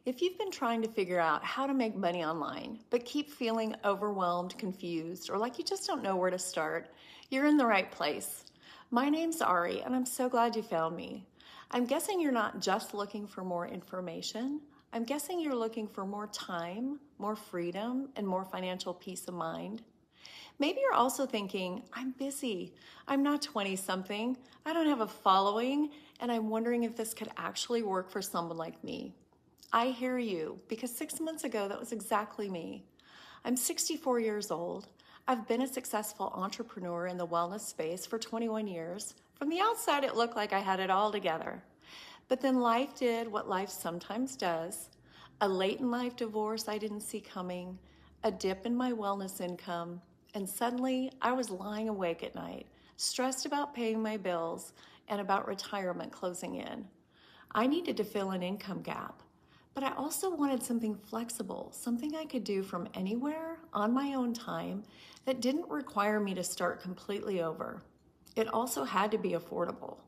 If you've been trying to figure out how to make money online, but keep feeling overwhelmed, confused, or like you just don't know where to start, you're in the right place. My name's Ari, and I'm so glad you found me. I'm guessing you're not just looking for more information. I'm guessing you're looking for more time, more freedom, and more financial peace of mind. Maybe you're also thinking, I'm busy. I'm not 20 something. I don't have a following, and I'm wondering if this could actually work for someone like me. I hear you, because 6 months ago, that was exactly me. I'm 64 years old. I've been a successful entrepreneur in the wellness space for 21 years. From the outside, it looked like I had it all together. But then life did what life sometimes does. A late in life divorce I didn't see coming, a dip in my wellness income, and suddenly I was lying awake at night, stressed about paying my bills and about retirement closing in. I needed to fill an income gap, but I also wanted something flexible, something I could do from anywhere on my own time that didn't require me to start completely over. It also had to be affordable.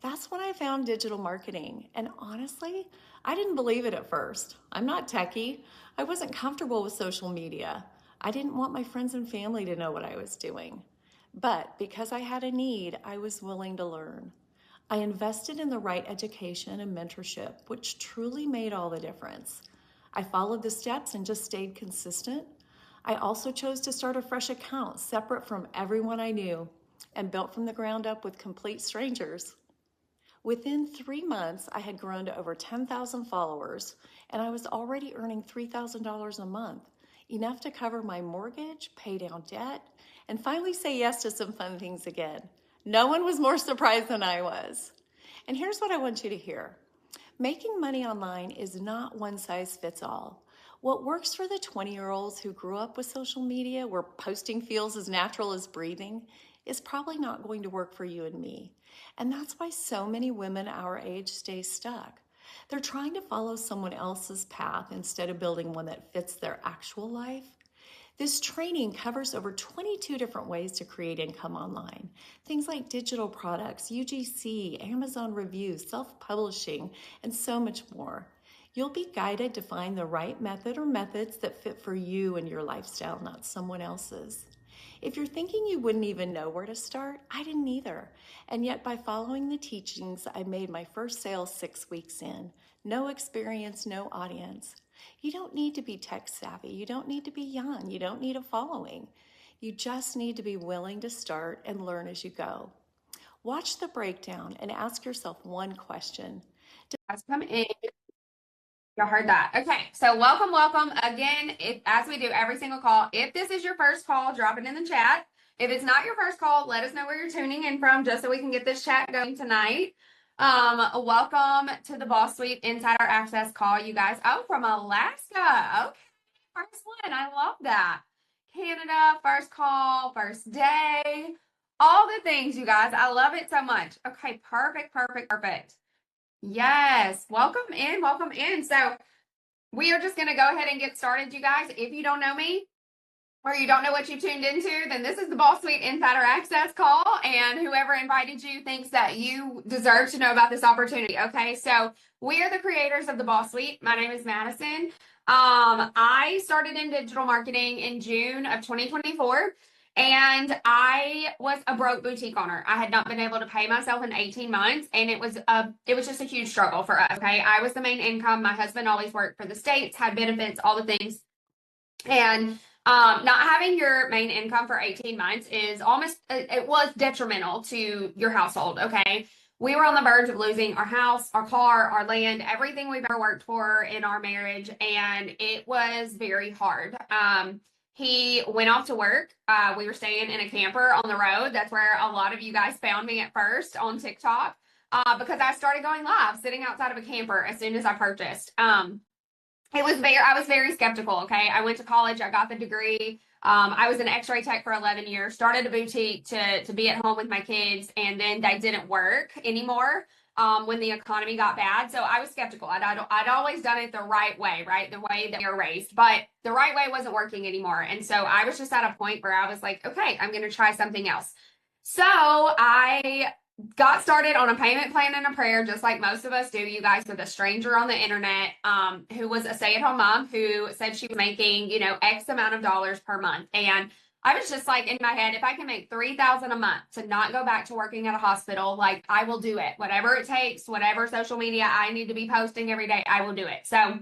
That's when I found digital marketing, and honestly, I didn't believe it at first. I'm not techie. I wasn't comfortable with social media. I didn't want my friends and family to know what I was doing. But because I had a need, I was willing to learn. I invested in the right education and mentorship, which truly made all the difference. I followed the steps and just stayed consistent. I also chose to start a fresh account separate from everyone I knew and built from the ground up with complete strangers. Within 3 months, I had grown to over 10,000 followers, and I was already earning $3,000 a month, enough to cover my mortgage, pay down debt, and finally say yes to some fun things again. No one was more surprised than I was. And here's what I want you to hear. Making money online is not one size fits all. What works for the 20-year-olds who grew up with social media where posting feels as natural as breathing is probably not going to work for you and me. And that's why so many women our age stay stuck. They're trying to follow someone else's path instead of building one that fits their actual life. This training covers over 22 different ways to create income online. Things like digital products, UGC, Amazon reviews, self-publishing, and so much more. You'll be guided to find the right method or methods that fit for you and your lifestyle, not someone else's. If you're thinking you wouldn't even know where to start, I didn't either. And yet by following the teachings, I made my first sale 6 weeks in. No experience, no audience. You don't need to be tech savvy. You don't need to be young. You don't need a following. You just need to be willing to start and learn as you go. Watch the breakdown and ask yourself one question. Guys, come in. Y'all heard that. Okay, so welcome again. As we do every single call, if this is your first call, drop it in the chat. If it's not your first call, let us know where you're tuning in from just so we can get this chat going tonight. Welcome to the Boss Suite Insider Access call, you guys. Oh, from Alaska. Okay, first one. I love that. Canada, first call, first day, all the things, you guys. I love it so much. Okay, perfect. Yes, welcome in. So we are just going to go ahead and get started, you guys. If you don't know me or you don't know what you tuned into, then this is the Boss Suite Insider Access call, and whoever invited you thinks that you deserve to know about this opportunity. Okay, so we are the creators of the Boss Suite. My name is Madison. I started in digital marketing in June of 2024. And I was a broke boutique owner. I had not been able to pay myself in 18 months, and it was just a huge struggle for us. Okay, I was the main income. My husband always worked for the States, had benefits, all the things, and not having your main income for 18 months is it was detrimental to your household. Okay, we were on the verge of losing our house, our car, our land, everything we've ever worked for in our marriage, and it was very hard. He went off to work. We were staying in a camper on the road. That's where a lot of you guys found me at first on TikTok, because I started going live sitting outside of a camper as soon as I purchased. I was very skeptical. Okay. I went to college. I got the degree. I was an x-ray tech for 11 years, started a boutique to be at home with my kids. And then they didn't work anymore. When the economy got bad. So I was skeptical. I'd always done it the right way, right? The way that we were raised, but the right way wasn't working anymore. And so I was just at a point where I was like, okay, I'm going to try something else. So I got started on a payment plan and a prayer, just like most of us do, you guys, with a stranger on the internet, who was a stay-at-home mom who said she was making, X amount of dollars per month. And I was just like in my head, if I can make 3,000 a month to not go back to working at a hospital, like I will do it. Whatever it takes, whatever social media I need to be posting every day, I will do it. So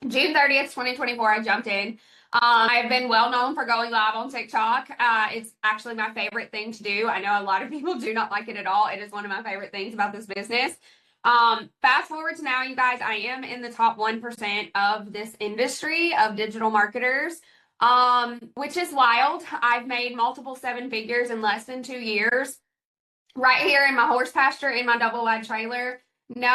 June 30th, 2024, I jumped in. I've been well known for going live on TikTok. It's actually my favorite thing to do. I know a lot of people do not like it at all. It is one of my favorite things about this business. Fast forward to now, you guys, I am in the top 1% of this industry of digital marketers, which is wild. I've made multiple seven figures in less than 2 years right here in my horse pasture in my double wide trailer. No,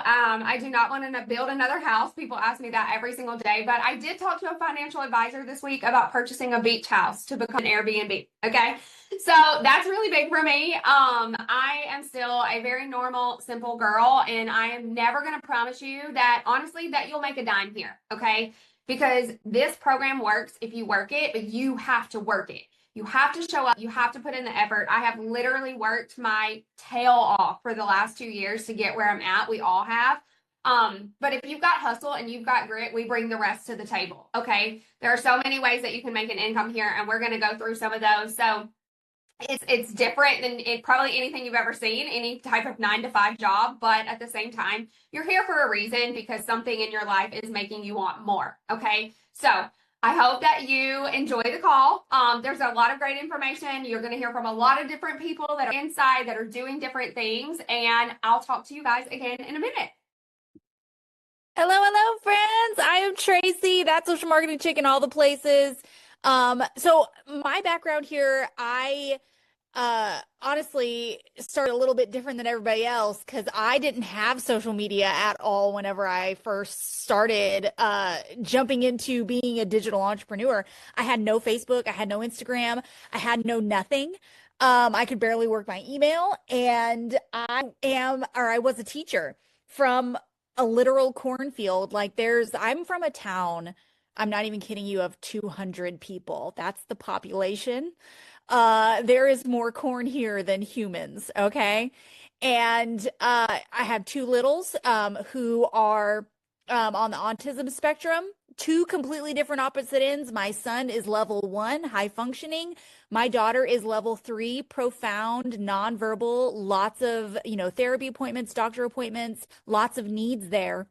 I do not want to build another house. People ask me that every single day, but I did talk to a financial advisor this week about purchasing a beach house to become an Airbnb. Okay. So that's really big for me. I am still a very normal, simple girl, and I am never going to promise you that honestly that you'll make a dime here. Okay. Because this program works if you work it, but you have to work it. You have to show up. You have to put in the effort. I have literally worked my tail off for the last 2 years to get where I'm at. We all have. But if you've got hustle and you've got grit, we bring the rest to the table. Okay. There are so many ways that you can make an income here, and we're going to go through some of those. So it's different than probably anything you've ever seen, any type of 9 to 5 job. But at the same time, you're here for a reason because something in your life is making you want more. Okay. So I hope that you enjoy the call. There's a lot of great information. You're going to hear from a lot of different people that are inside that are doing different things. And I'll talk to you guys again in a minute. Hello, hello, friends. I am Tracy, that social marketing chick in all the places. So my background here, I honestly started a little bit different than everybody else because I didn't have social media at all whenever I first started jumping into being a digital entrepreneur. I had no Facebook, I had no Instagram, I had no nothing. I could barely work my email, and I was a teacher from a literal cornfield. I'm from a town, I'm not even kidding you, of 200 people. That's the population. There is more corn here than humans, okay? And I have two littles who are on the autism spectrum, two completely different opposite ends. My son is level 1, high functioning. My daughter is level 3, profound, nonverbal, lots of, therapy appointments, doctor appointments, lots of needs there.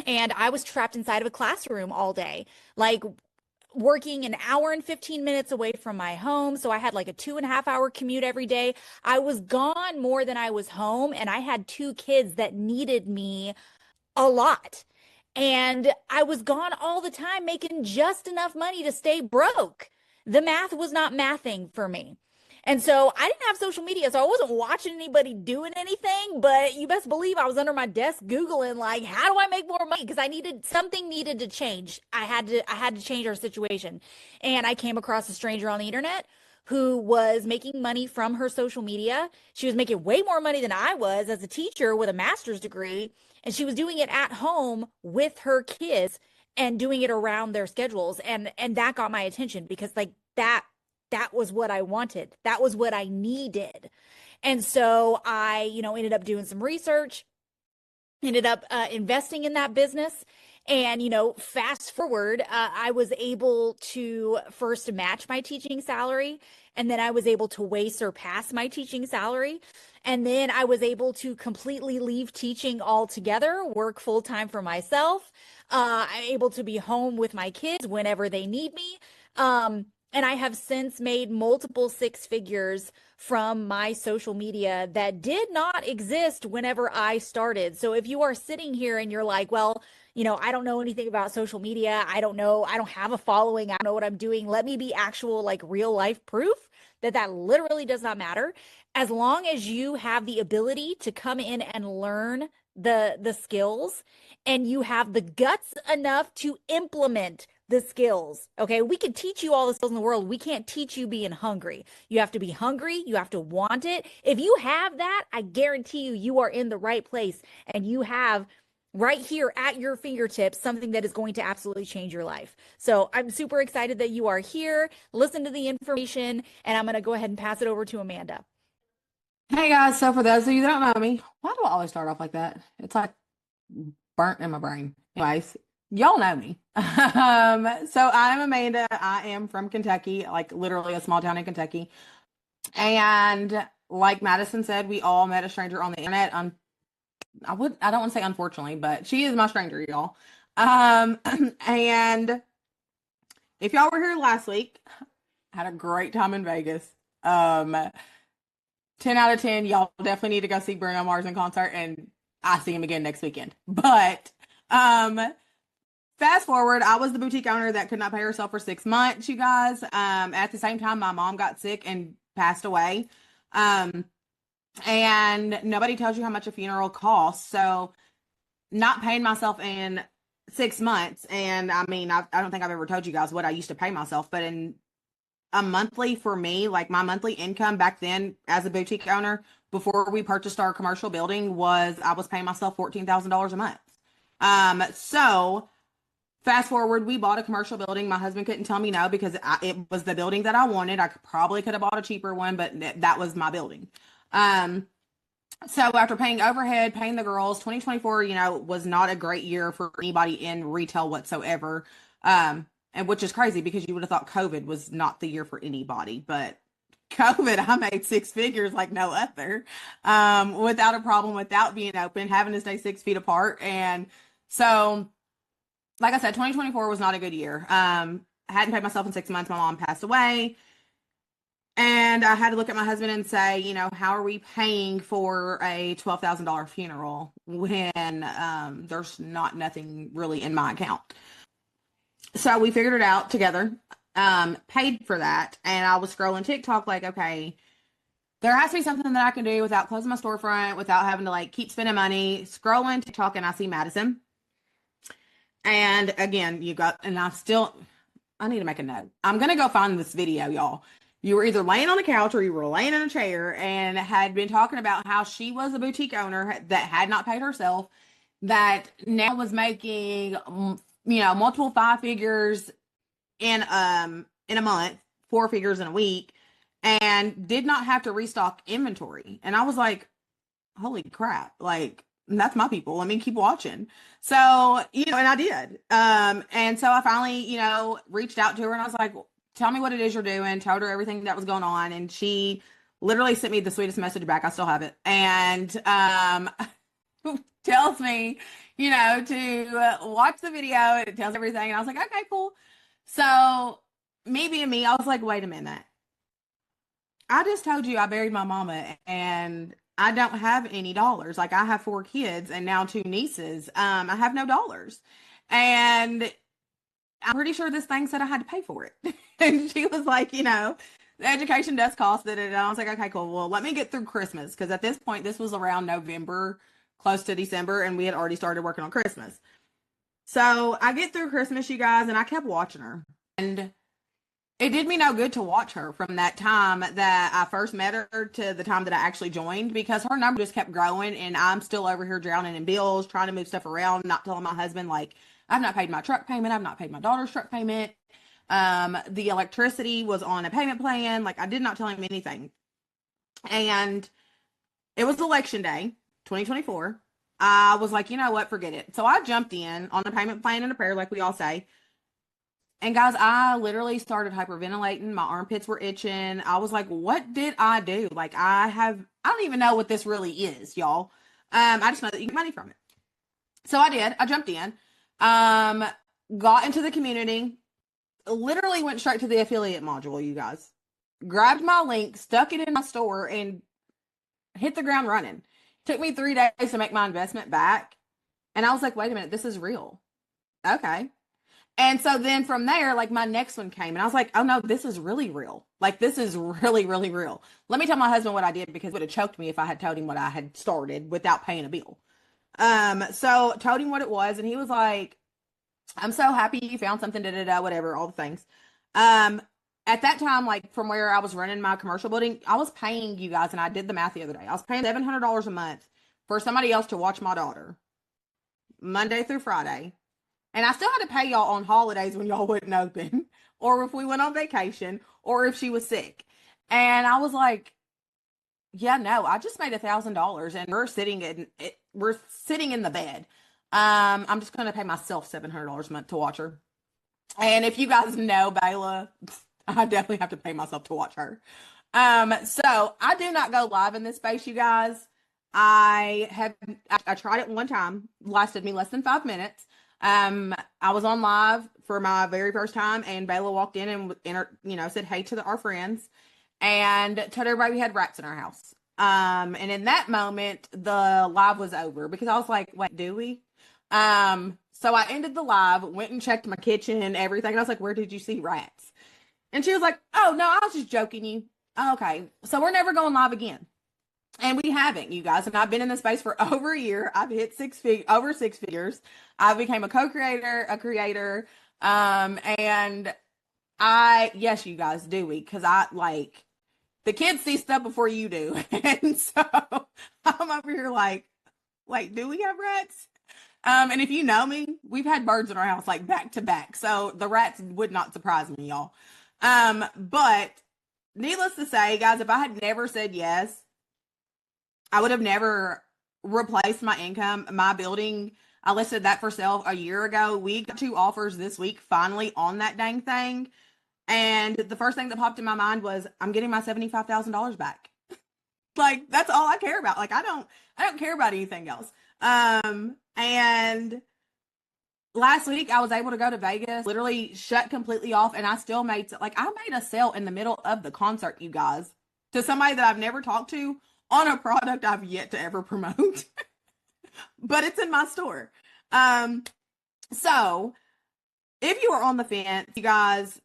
And I was trapped inside of a classroom all day, like working an hour and 15 minutes away from my home. So I had like a 2.5 hour commute every day. I was gone more than I was home. And I had two kids that needed me a lot. And I was gone all the time, making just enough money to stay broke. The math was not mathing for me. And so I didn't have social media, so I wasn't watching anybody doing anything, but you best believe I was under my desk Googling, like, how do I make more money? Because something needed to change. I had to change our situation. And I came across a stranger on the internet who was making money from her social media. She was making way more money than I was as a teacher with a master's degree. And she was doing it at home with her kids and doing it around their schedules. And that got my attention because like that was what I wanted. That was what I needed. And so I, ended up doing some research, ended up investing in that business. And, fast forward, I was able to first match my teaching salary. And then I was able to way surpass my teaching salary. And then I was able to completely leave teaching altogether, work full time for myself. I'm able to be home with my kids whenever they need me. And I have since made multiple six figures from my social media that did not exist whenever I started. So if you are sitting here and you're like, well, I don't know anything about social media. I don't know. I don't have a following. I don't know what I'm doing. Let me be actual, like real life proof that literally does not matter. As long as you have the ability to come in and learn the skills, and you have the guts enough to implement the skills. Okay. We can teach you all the skills in the world. We can't teach you being hungry. You have to be hungry. You have to want it. If you have that, I guarantee you are in the right place, and you have right here at your fingertips something that is going to absolutely change your life. So I'm super excited that you are here. Listen to the information, and I'm going to go ahead and pass it over to Amanda. Hey guys, so for those of you that don't know me, why do I always start off like that? It's like burnt in my brain. Anyways, y'all know me. So I'm Amanda. I am from Kentucky, like literally a small town in Kentucky. And like Madison said, we all met a stranger on the internet. I don't want to say unfortunately, but she is my stranger, y'all. Um, and if y'all were here last week, I had a great time in Vegas. Um, 10 out of 10, y'all definitely need to go see Bruno Mars in concert, and I see him again next weekend. But um fast forward, I was the boutique owner that could not pay herself for 6 months, you guys. At the same time, my mom got sick and passed away. Um, and nobody tells you how much a funeral costs. So not paying myself in 6 months, and I mean, I don't think I've ever told you guys what I used to pay myself, but in a monthly for me, like my monthly income back then as a boutique owner before we purchased our commercial building was I was paying myself $14,000 a month. So fast forward, we bought a commercial building. My husband couldn't tell me no because it was the building that I wanted. Probably could have bought a cheaper one, but that was my building. Um, so after paying overhead, paying the girls, 2024, was not a great year for anybody in retail whatsoever. And which is crazy because you would have thought COVID was not the year for anybody, but COVID, I made six figures like no other, without a problem, without being open, having to stay 6 feet apart. And so, like I said, 2024 was not a good year. I hadn't paid myself in 6 months. My mom passed away. And I had to look at my husband and say, how are we paying for a $12,000 funeral when there's nothing really in my account? So we figured it out together, paid for that. And I was scrolling TikTok like, okay, there has to be something that I can do without closing my storefront, without having to like keep spending money. Scrolling TikTok and I see Madison. And again, I need to make a note. I'm going to go find this video, y'all. You were either laying on the couch or you were laying in a chair and had been talking about how she was a boutique owner that had not paid herself, that now was making, multiple five figures in a month, four figures in a week, and did not have to restock inventory. And I was like, holy crap, like that's my people. Let me keep watching. So, and I did. And so I finally, reached out to her and I was like, tell me what it is you're doing. Told her everything that was going on. And she literally sent me the sweetest message back. I still have it. And tells me, to watch the video. It tells everything. And I was like, okay, cool. So me being me, I was like, wait a minute. I just told you I buried my mama and I don't have any dollars. Like I have four kids and now two nieces. I have no dollars. And I'm pretty sure this thing said I had to pay for it. And she was like, the education does cost it. And I was like, okay, cool. Well, let me get through Christmas. Because at this point, this was around November, close to December, and we had already started working on Christmas. So I get through Christmas, you guys, and I kept watching her. And it did me no good to watch her from that time that I first met her to the time that I actually joined because her number just kept growing and I'm still over here drowning in bills, trying to move stuff around, not telling my husband, like, I've not paid my truck payment. I've not paid my daughter's truck payment. The electricity was on a payment plan. Like, I did not tell him anything. And it was election day, 2024. I was like, you know what? Forget it. So I jumped in on a payment plan and a prayer, like we all say. And guys, I literally started hyperventilating. My armpits were itching. I was like, what did I do? Like, I don't even know what this really is, y'all. I just know that you get money from it. So I did. I jumped in, got into the community, literally went straight to the affiliate module, you guys. Grabbed my link, stuck it in my store, and hit the ground running. Took me 3 days to make my investment back. And I was like, wait a minute, this is real. Okay. And so then from there, like my next one came and I was like, oh no, this is really real. Like this is really, really real. Let me tell my husband what I did because it would have choked me if I had told him what I had started without paying a bill. So told him what it was and he was like, I'm so happy you found something, whatever, all the things. At that time, like from where I was running my commercial building, I was paying you guys, and I did the math the other day. I was paying $700 a month for somebody else to watch my daughter Monday through Friday. And I still had to pay y'all on holidays when y'all wouldn't open, or if we went on vacation, or if she was sick. And I was like, yeah, no, I just made $1,000 and we're sitting in the bed. I'm just gonna pay myself $700 a month to watch her. And if you guys know Bayla, I definitely have to pay myself to watch her. So I do not go live in this space, you guys. I tried it one time, lasted me less than 5 minutes. I was on live for my very first time, and Bayla walked in and said hey to our friends, and told everybody we had rats in our house. And in that moment, the live was over because I was like, wait, do we? So I ended the live, went and checked my kitchen and everything. And I was like, where did you see rats? And she was like, oh, no, I was just joking you. Okay. So we're never going live again. And we haven't, you guys. And I've been in this space for over a year. I've hit over six figures. I became a co-creator, a creator. And yes, you guys, do we? Because the kids see stuff before you do. And so I'm over here like, wait, do we have rats? And if you know me, we've had birds in our house like back to back. So the rats would not surprise me, y'all. But needless to say, guys, if I had never said yes, I would have never replaced my income. My building, I listed that for sale a year ago. We got 2 offers this week finally on that dang thing. And the first thing that popped in my mind was, I'm getting my $75,000 back. Like, that's all I care about. Like, I don't care about anything else. And last week I was able to go to Vegas, literally shut completely off. And I still I made a sale in the middle of the concert, you guys, to somebody that I've never talked to on a product I've yet to ever promote, but it's in my store. So if you are on the fence, you guys,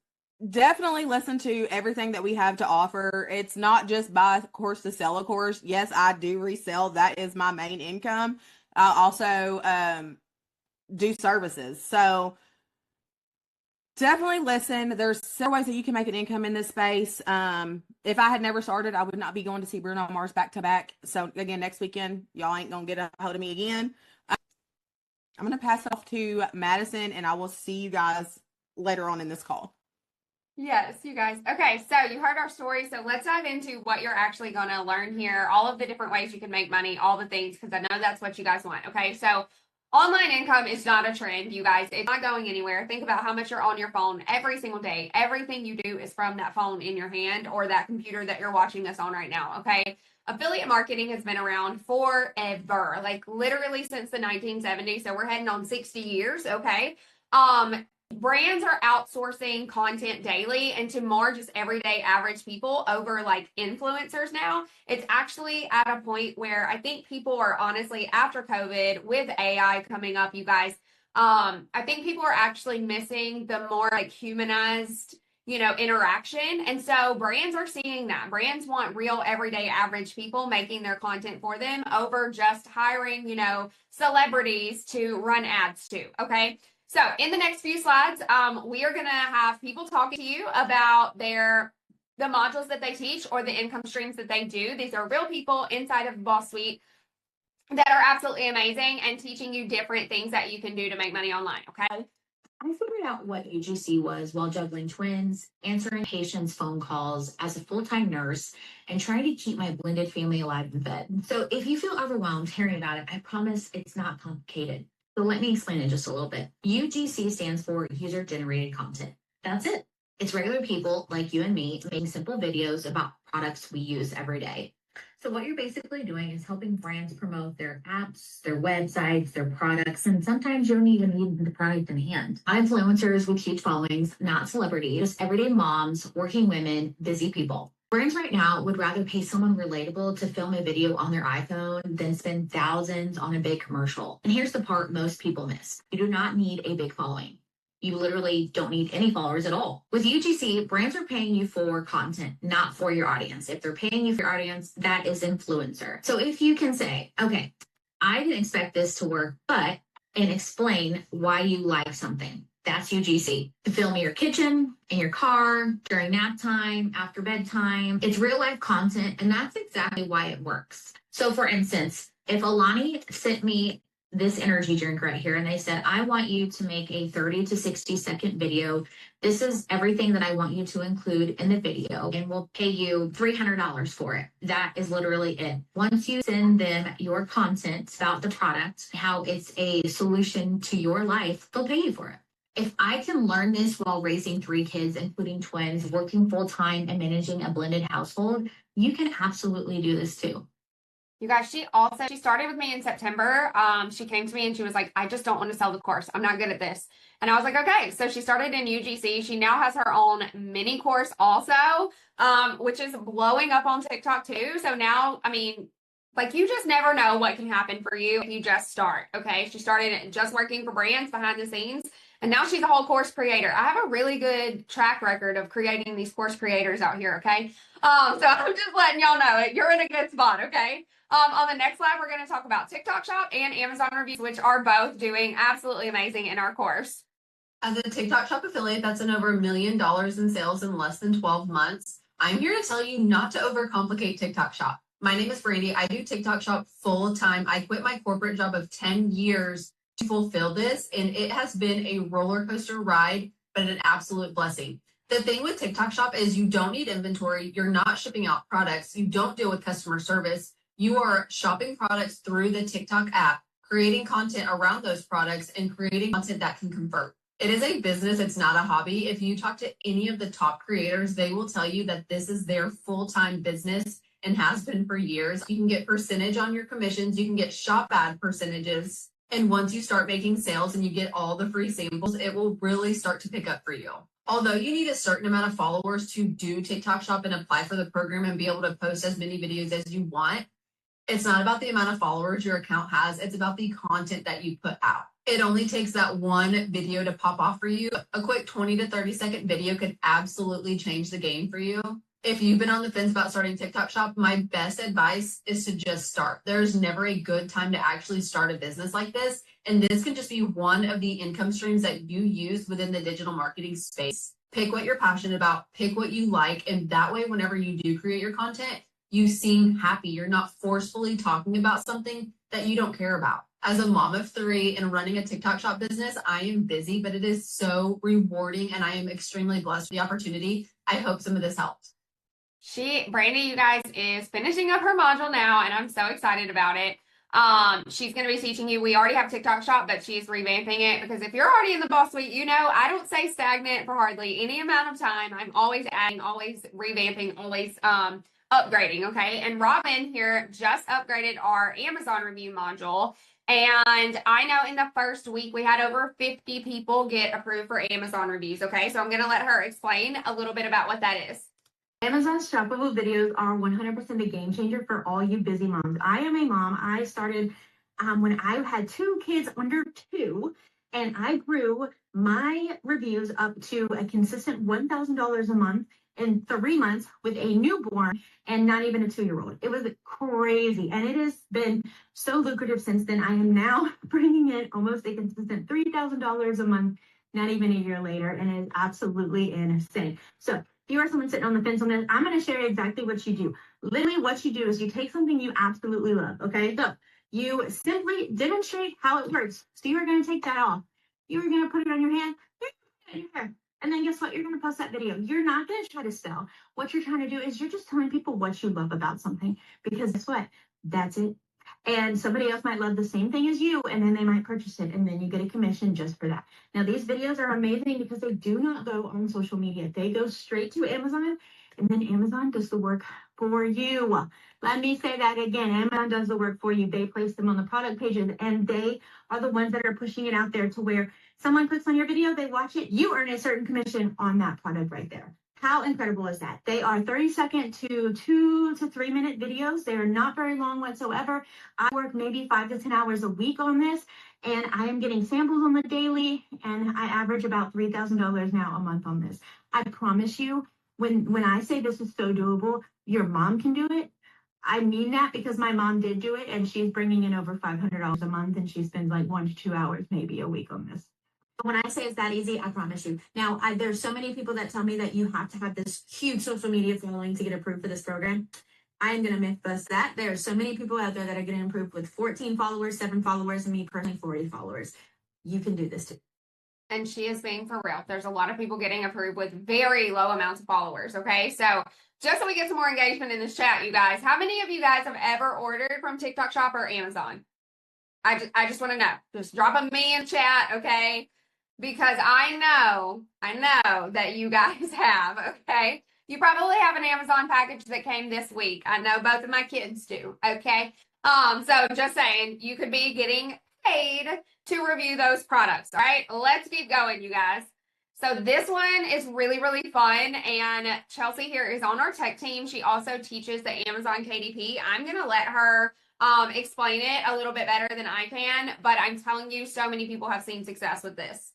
definitely listen to everything that we have to offer. It's not just buy a course to sell a course. Yes, I do resell. That is my main income. I also do services. So definitely listen. There's several ways that you can make an income in this space. If I had never started, I would not be going to see Bruno Mars back to back. So again, next weekend, y'all ain't going to get a hold of me again. I'm going to pass it off to Madison, and I will see you guys later on in this call. Yes, you guys. Okay, so you heard our story. So let's dive into what you're actually going to learn here, all of the different ways you can make money, all the things, because I know that's what you guys want. Okay, so online income is not a trend, you guys. It's not going anywhere. Think about how much you're on your phone every single day. Everything you do is from that phone in your hand or that computer that you're watching this on right now. Okay. Affiliate marketing has been around forever, like literally since the 1970s. So we're heading on 60 years. Okay. Brands are outsourcing content daily and to more just everyday average people over like influencers now. It's actually at a point where I think people are honestly, after COVID with AI coming up, you guys, I think people are actually missing the more like humanized, interaction. And so brands are seeing that. Brands want real everyday average people making their content for them over just hiring, celebrities to run ads to. Okay. So in the next few slides, we are going to have people talking to you about the modules that they teach or the income streams that they do. These are real people inside of Boss Suite that are absolutely amazing and teaching you different things that you can do to make money online. Okay. I figured out what UGC was while juggling twins, answering patients' phone calls as a full-time nurse, and trying to keep my blended family alive and fed. So if you feel overwhelmed hearing about it, I promise it's not complicated. So let me explain it just a little bit. UGC stands for user-generated content. That's it. It's regular people like you and me making simple videos about products we use every day. So what you're basically doing is helping brands promote their apps, their websites, their products, and sometimes you don't even need the product in hand. Influencers with huge followings, not celebrities, just everyday moms, working women, busy people. Brands right now would rather pay someone relatable to film a video on their iPhone than spend thousands on a big commercial. And here's the part most people miss. You do not need a big following. You literally don't need any followers at all. With UGC, brands are paying you for content, not for your audience. If they're paying you for your audience, that is influencer. So if you can say, okay, I didn't expect this to work, and explain why you like something. That's UGC. To film your kitchen, in your car, during nap time, after bedtime. It's real life content, and that's exactly why it works. So for instance, if Alani sent me this energy drink right here. And they said, I want you to make a 30 to 60-second video. This is everything that I want you to include in the video, and we'll pay you $300 for it. That is literally it. Once you send them your content about the product, how it's a solution to your life, they'll pay you for it. If I can learn this while raising 3 kids, including twins, working full time and managing a blended household, you can absolutely do this too. You guys, she started with me in September. She came to me and she was like, I just don't want to sell the course. I'm not good at this. And I was like, okay. So she started in UGC. She now has her own mini course also, which is blowing up on TikTok too. So now, I mean, like, you just never know what can happen for you if you just start. Okay. She started just working for brands behind the scenes, and now she's a whole course creator. I have a really good track record of creating these course creators out here. Okay. So I'm just letting y'all know it. You're in a good spot. Okay. On the next slide, we're going to talk about TikTok Shop and Amazon reviews, which are both doing absolutely amazing in our course. As a TikTok Shop affiliate that's in over $1 million in sales in less than 12 months, I'm here to tell you not to overcomplicate TikTok Shop. My name is Brandy. I do TikTok Shop full time. I quit my corporate job of 10 years to fulfill this, and it has been a roller coaster ride, but an absolute blessing. The thing with TikTok Shop is you don't need inventory. You're not shipping out products. You don't deal with customer service. You are shopping products through the TikTok app, creating content around those products, and creating content that can convert. It is a business. It's not a hobby. If you talk to any of the top creators, they will tell you that this is their full-time business and has been for years. You can get percentage on your commissions. You can get shop ad percentages. And once you start making sales and you get all the free samples, it will really start to pick up for you. Although you need a certain amount of followers to do TikTok Shop and apply for the program and be able to post as many videos as you want, it's not about the amount of followers your account has. It's about the content that you put out. It only takes that one video to pop off for you. A quick 20 to 30-second video could absolutely change the game for you. If you've been on the fence about starting TikTok Shop, my best advice is to just start. There's never a good time to actually start a business like this. And this can just be one of the income streams that you use within the digital marketing space. Pick what you're passionate about, pick what you like. And that way, whenever you do create your content, you seem happy. You're not forcefully talking about something that you don't care about. As a mom of 3 and running a TikTok Shop business, I am busy, but it is so rewarding and I am extremely blessed with the opportunity. I hope some of this helped. Brandy, you guys, is finishing up her module now, and I'm so excited about it. She's going to be teaching you. We already have TikTok Shop, but she's revamping it, because if you're already in the Boss Suite, you know I don't stay stagnant for hardly any amount of time. I'm always adding, always revamping, always upgrading. Okay. And Robin here just upgraded our Amazon review module. And I know in the first week we had over 50 people get approved for Amazon reviews. Okay. So I'm going to let her explain a little bit about what that is. Amazon's shoppable videos are 100% a game changer for all you busy moms. I am a mom. I started when I had 2 kids under 2, and I grew my reviews up to a consistent $1,000 a month in 3 months with a newborn and not even a 2-year-old. It was crazy. And it has been so lucrative since then. I am now bringing in almost a consistent $3,000 a month, not even a year later. And it is absolutely insane. So if you are someone sitting on the fence on this, I'm going to share exactly what you do. Literally what you do is you take something you absolutely love. Okay. So you simply demonstrate how it works. So you are going to take that off. You are going to put it on your hand. And then guess what? You're going to post that video. You're not going to try to sell. What you're trying to do is you're just telling people what you love about something, because guess what? That's it. And somebody else might love the same thing as you, and then they might purchase it, and then you get a commission just for that. Now, these videos are amazing because they do not go on social media. They go straight to Amazon, and then Amazon does the work for you. Let me say that again. Amazon does the work for you. They place them on the product pages, and they are the ones that are pushing it out there to where someone clicks on your video, they watch it, you earn a certain commission on that product right there. How incredible is that? They are 30-second to 2 to 3 minute videos. They are not very long whatsoever. I work maybe 5 to 10 hours a week on this, and I am getting samples on the daily, and I average about $3,000 now a month on this. I promise you, when I say this is so doable, your mom can do it. I mean that because my mom did do it, and she's bringing in over $500 a month, and she spends like 1 to 2 hours maybe a week on this. When I say it's that easy, I promise you. Now, there's so many people that tell me that you have to have this huge social media following to get approved for this program. I am going to myth bust that. There are so many people out there that are going to improve with 14 followers, 7 followers, and me personally 40 followers. You can do this too. And she is being for real. There's a lot of people getting approved with very low amounts of followers. Okay. So just so we get some more engagement in this chat, you guys, how many of you guys have ever ordered from TikTok Shop or Amazon? I just want to know. Just drop a me in chat. Okay. Because I know that you guys have. Okay. You probably have an Amazon package that came this week. I know both of my kids do. Okay. So just saying, you could be getting paid to review those products. All right, let's keep going, you guys. So this one is really, really fun. And Chelsea here is on our tech team. She also teaches the Amazon KDP. I'm going to let her explain it a little bit better than I can, but I'm telling you, so many people have seen success with this.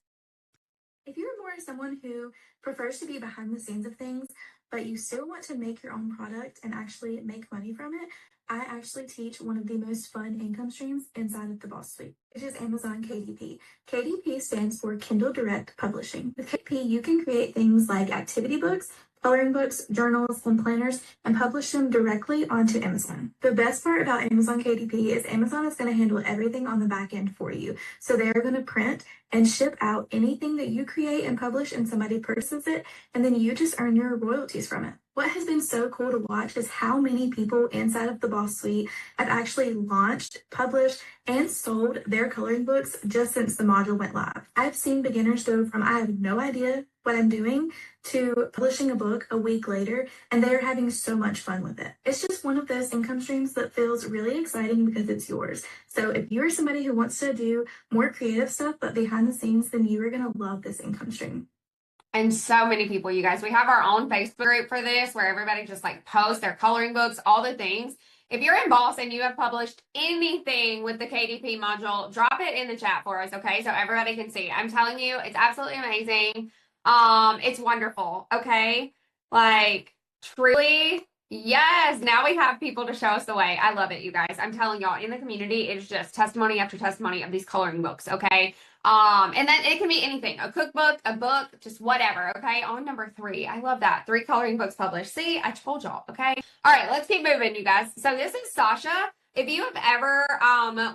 If you're more someone who prefers to be behind the scenes of things, but you still want to make your own product and actually make money from it, I actually teach one of the most fun income streams inside of the Boss Suite, which is Amazon KDP. KDP stands for Kindle Direct Publishing. With KDP, you can create things like activity books, coloring books, journals, and planners, and publish them directly onto Amazon. The best part about Amazon KDP is Amazon is going to handle everything on the back end for you. So they're going to print and ship out anything that you create and publish, and somebody purchases it, and then you just earn your royalties from it. What has been so cool to watch is how many people inside of the Boss Suite have actually launched, published, and sold their coloring books just since the module went live. I've seen beginners go from I have no idea what I'm doing to publishing a book a week later, and they're having so much fun with it. It's just one of those income streams that feels really exciting because it's yours. So if you're somebody who wants to do more creative stuff but behind the scenes, then you are going to love this income stream. And so many people, you guys, we have our own Facebook group for this where everybody just like posts their coloring books, all the things. If you're in Boss and you have published anything with the KDP module, drop it in the chat for us, okay? So everybody can see. I'm telling you, it's absolutely amazing. It's wonderful, okay? Like, truly, yes. Now we have people to show us the way. I love it, you guys. I'm telling y'all, in the community, it's just testimony after testimony of these coloring books, okay? And then it can be anything, a cookbook, a book, just whatever. Okay. On number 3. I love that. 3 coloring books published. See, I told y'all. Okay. All right. Let's keep moving, you guys. So this is Sasha. If you have ever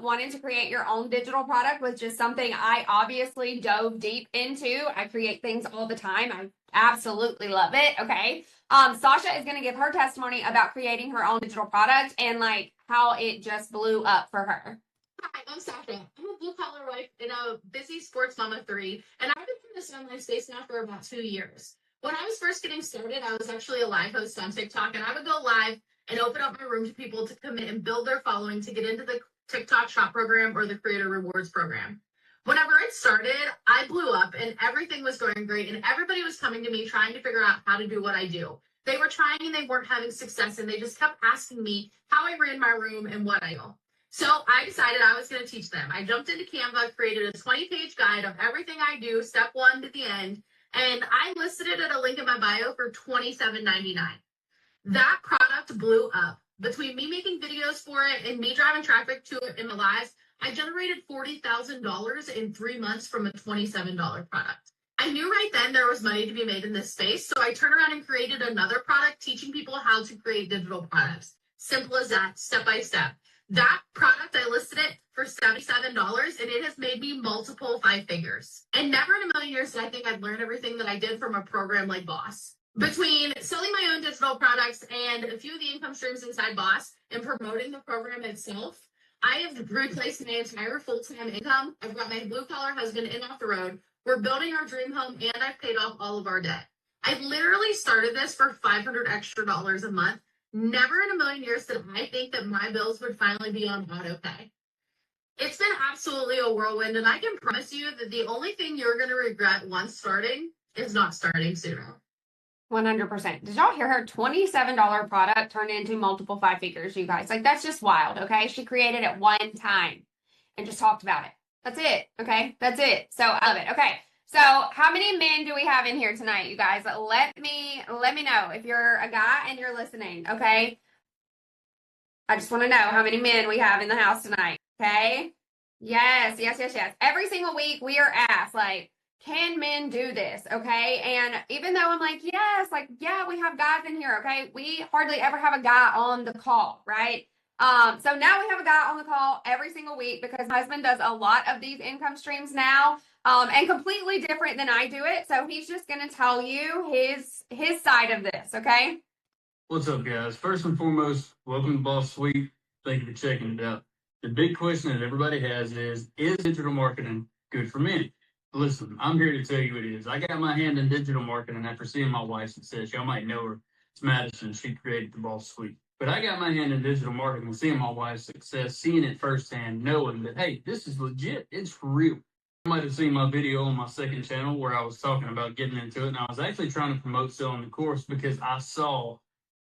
wanted to create your own digital product, which is something I obviously dove deep into, I create things all the time. I absolutely love it. Okay. Sasha is going to give her testimony about creating her own digital product and like how it just blew up for her. Hi, I'm Sasha. I'm a blue-collar wife and a busy sports mama 3, and I've been in this online space now for about 2 years. When I was first getting started, I was actually a live host on TikTok, and I would go live and open up my room to people to come in and build their following to get into the TikTok Shop program or the Creator Rewards program. Whenever it started, I blew up, and everything was going great, and everybody was coming to me trying to figure out how to do what I do. They were trying, and they weren't having success, and they just kept asking me how I ran my room and what I do. So I decided I was going to teach them. I jumped into Canva, created a 20-page guide of everything I do, step 1 to the end, and I listed it at a link in my bio for $27.99. That product blew up. Between me making videos for it and me driving traffic to it in my lives, I generated $40,000 in 3 months from a $27 product. I knew right then there was money to be made in this space, so I turned around and created another product teaching people how to create digital products. Simple as that, step by step. That product, I listed it for $77, and it has made me multiple 5 figures. And never in a million years did I think I'd learn everything that I did from a program like Boss. Between selling my own digital products and a few of the income streams inside Boss and promoting the program itself, I have replaced my entire full-time income. I've got my blue-collar husband in off the road. We're building our dream home, and I've paid off all of our debt. I literally started this for $500 extra a month. Never in a million years did I think that my bills would finally be on auto pay. It's been absolutely a whirlwind, and I can promise you that the only thing you're going to regret once starting is not starting sooner. 100%. Did y'all hear her? $27 product turned into multiple 5 figures, you guys. Like, that's just wild, okay? She created it one time and just talked about it. That's it, okay? That's it. So I love it. Okay. So how many men do we have in here tonight, you guys? Let me know if you're a guy and you're listening, okay? I just want to know how many men we have in the house tonight, okay? Yes. Every single week we are asked, like, can men do this? Okay. And even though I'm like, yes, like, yeah, we have guys in here. Okay. We hardly ever have a guy on the call, right? So now we have a guy on the call every single week because my husband does a lot of these income streams now, and completely different than I do it. So he's just going to tell you his side of this. Okay. What's up, guys? First and foremost, welcome to Boss Suite. Thank you for checking it out. The big question that everybody has is digital marketing good for men? Listen, I'm here to tell you it is. I got my hand in digital marketing after seeing my wife's success. Y'all might know her. It's Madison. She created the Boss Suite. But I got my hand in digital marketing, seeing my wife's success, seeing it firsthand, knowing that, hey, this is legit. It's real. You might have seen my video on my second channel where I was talking about getting into it. And I was actually trying to promote selling the course because I saw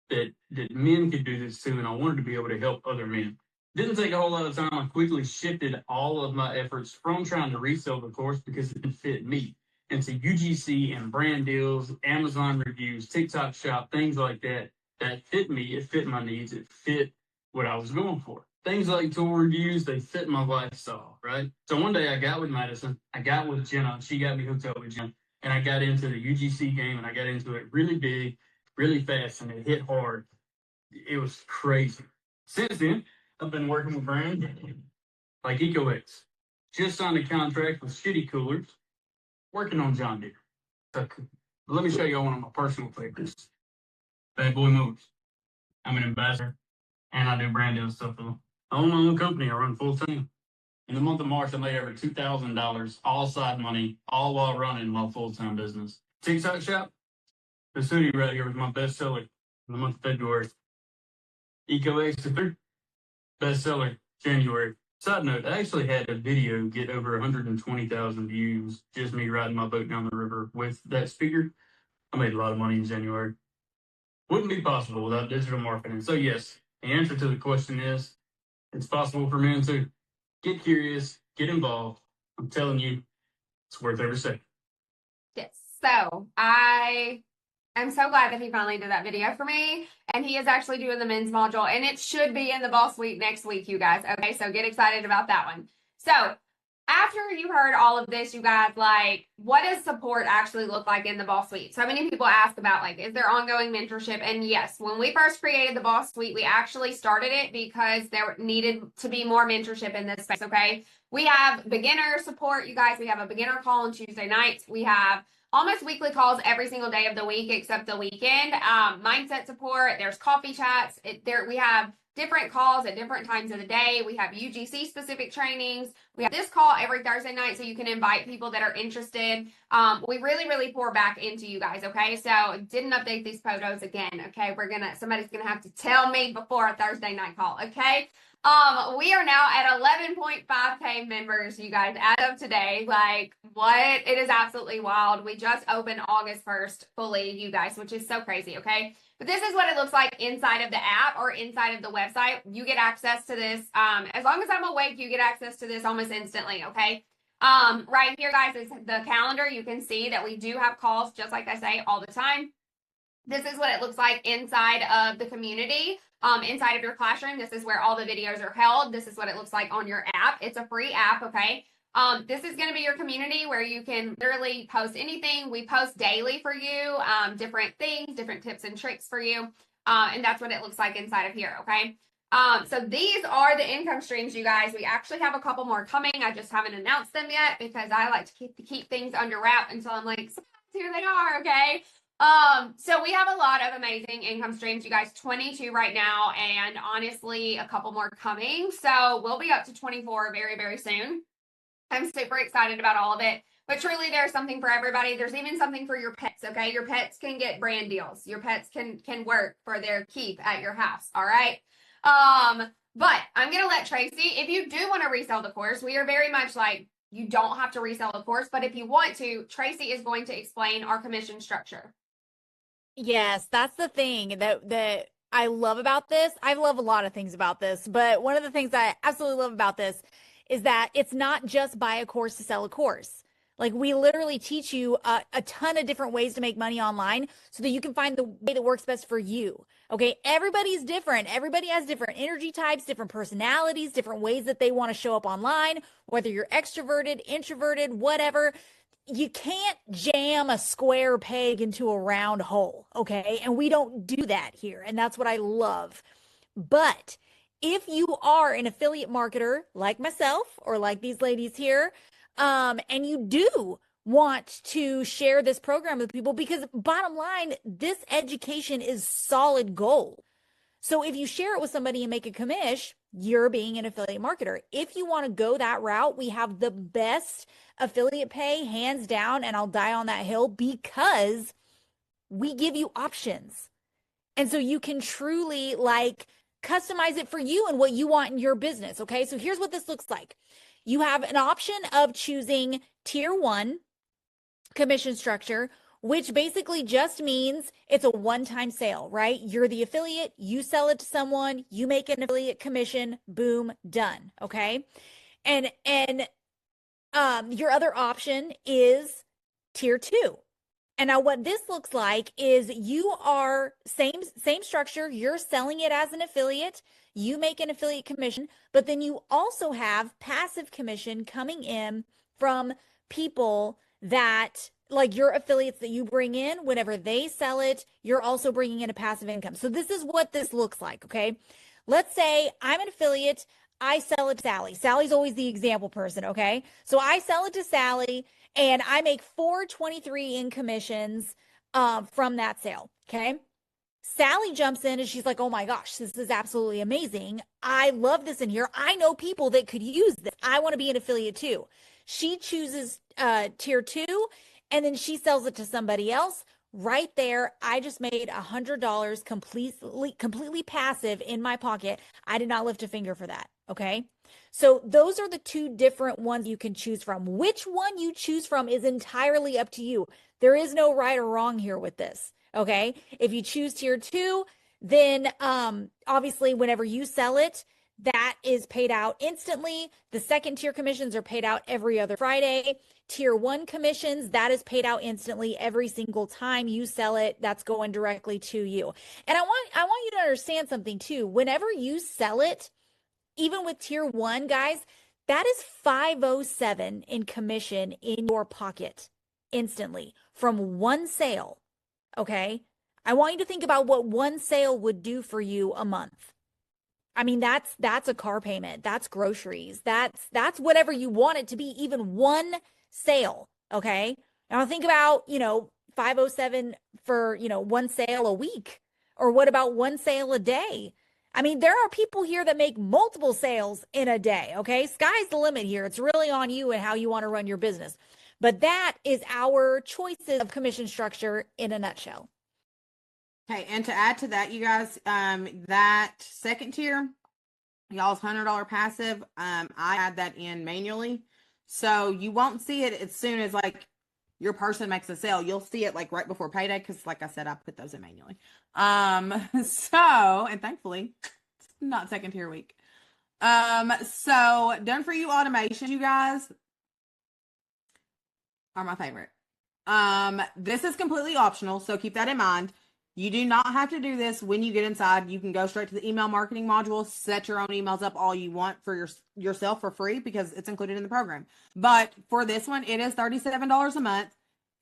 that men could do this too, and I wanted to be able to help other men. Didn't take a whole lot of time. I quickly shifted all of my efforts from trying to resell the course because it didn't fit me into UGC and brand deals, Amazon reviews, TikTok shop, things like that fit me. It fit my needs. It fit what I was going for. Things like tour reviews, they fit my lifestyle, right? So one day I got with Madison, I got with Jenna, she got me hooked up with Jenna, and I got into the UGC game, and I got into it really big, really fast, and it hit hard. It was crazy. Since then, I've been working with brands like EcoX. Just signed a contract with Shitty Coolers, working on John Deere. So, let me show you one of my personal favorites. Bad Boy Moves. I'm an ambassador, and I do brand deal stuff for them. I own my own company. I run full time. In the month of March, I made over $2,000, all side money, all while running my full-time business. TikTok shop, this hoodie right here was my best seller in the month of February. EcoX, best seller, January. Side note, I actually had a video get over 120,000 views, just me riding my boat down the river with that speaker. I made a lot of money in January. Wouldn't be possible without digital marketing. So yes, the answer to the question is, it's possible for men to get curious, get involved. I'm telling you, it's worth every second. Yes. So I'm so glad that he finally did that video for me. And he is actually doing the men's module, and it should be in the Boss Suite next week, you guys. Okay, so get excited about that one. So after you heard all of this, you guys, like, what does support actually look like in the Boss Suite? So many people ask about, like, is there ongoing mentorship? And yes, when we first created the Boss Suite, we actually started it because there needed to be more mentorship in this space, okay? We have beginner support, you guys. We have a beginner call on Tuesday nights. We have almost weekly calls every single day of the week except the weekend. Mindset support. There's coffee chats. We have different calls at different times of the day. We have UGC specific trainings. We have this call every Thursday night so you can invite people that are interested. We really, really pour back into you guys. Okay. So didn't update these photos again. Okay. Somebody's going to have to tell me before a Thursday night call. Okay. We are now at 11.5K members, you guys, as of today. Like, what? It is absolutely wild. We just opened August 1st fully, you guys, which is so crazy, okay? But this is what it looks like inside of the app or inside of the website. You get access to this. As long as I'm awake, you get access to this almost instantly, okay? Right here, guys, is the calendar. You can see that we do have calls, just like I say, all the time. This is what it looks like inside of the community. Inside of your classroom, this is where all the videos are held. This is what it looks like on your app. It's a free app, okay? This is going to be your community where you can literally post anything. We post daily for you, different things, different tips and tricks for you. And that's what it looks like inside of here, okay? So these are the income streams, you guys. We actually have a couple more coming. I just haven't announced them yet because I like to keep things under wrap until I'm like, here they are, okay? So we have a lot of amazing income streams, you guys, 22 right now, and honestly, a couple more coming. So we'll be up to 24 very, very soon. I'm super excited about all of it, but truly there's something for everybody. There's even something for your pets. Okay. Your pets can get brand deals. Your pets can work for their keep at your house. All right. But I'm going to let Tracy, if you do want to resell the course, we are very much like, you don't have to resell the course, but if you want to, Tracy is going to explain our commission structure. Yes, that's the thing that I love about this. I love a lot of things about this, but one of the things I absolutely love about this is that it's not just buy a course to sell a course. Like, we literally teach you a ton of different ways to make money online so that you can find the way that works best for you. Okay. Everybody's different. Everybody has different energy types, different personalities, different ways that they want to show up online, whether you're extroverted, introverted, whatever. you can't jam a square peg into a round hole, okay? And we don't do that here. And that's what I love. But if you are an affiliate marketer like myself or like these ladies here, and you do want to share this program with people, because bottom line, this education is solid gold. So if you share it with somebody and make a commish, you're being an affiliate marketer. If you want to go that route, we have the best affiliate pay, hands down, and I'll die on that hill because we give you options. And so you can truly like customize it for you and what you want in your business. Okay. So here's what this looks like. You have an option of choosing tier 1 commission structure, which basically just means it's a one-time sale, right? You're the affiliate, you sell it to someone, you make an affiliate commission, boom, done. Okay. And your other option is tier 2. And now what this looks like is you are same structure, you're selling it as an affiliate, you make an affiliate commission, but then you also have passive commission coming in from people that like your affiliates that you bring in. Whenever they sell it, you're also bringing in a passive income. So this is what this looks like, okay? Let's say I'm an affiliate, I sell it to Sally. Sally's always the example person, okay? So I sell it to Sally and I make $423 in commissions from that sale, okay? Sally jumps in and she's like, oh my gosh, this is absolutely amazing. I love this in here. I know people that could use this. I want to be an affiliate too. She chooses tier 2 and then she sells it to somebody else. Right there, I just made $100 completely passive in my pocket. I did not lift a finger for that, okay? So those are the two different ones you can choose from. Which one you choose from is entirely up to you. There is no right or wrong here with this, okay? If you choose tier 2, then obviously whenever you sell it, that is paid out instantly. The second tier commissions are paid out every other Friday. Tier 1 commissions, that is paid out instantly every single time you sell it. That's going directly to you. And I want you to understand something too. Whenever you sell it, even with tier 1, guys, that is $507 in commission in your pocket instantly from one sale. Okay. I want you to think about what one sale would do for you a month. I mean, that's a car payment. That's groceries. That's whatever you want it to be, even one sale. Okay. Now think about, 507 for, one sale a week, or what about one sale a day? I mean, there are people here that make multiple sales in a day. Okay. Sky's the limit here. It's really on you and how you want to run your business. But that is our choices of commission structure in a nutshell. Okay, and to add to that, you guys, that second tier, y'all's $100 passive, I add that in manually. So you won't see it as soon as like your person makes a sale. You'll see it like right before payday because, like I said, I put those in manually. And thankfully, it's not second tier week. So done for you automation, you guys are my favorite. This is completely optional, so keep that in mind. You do not have to do this when you get inside. You can go straight to the email marketing module, set your own emails up all you want for yourself for free because it's included in the program. But for this one, it is $37 a month,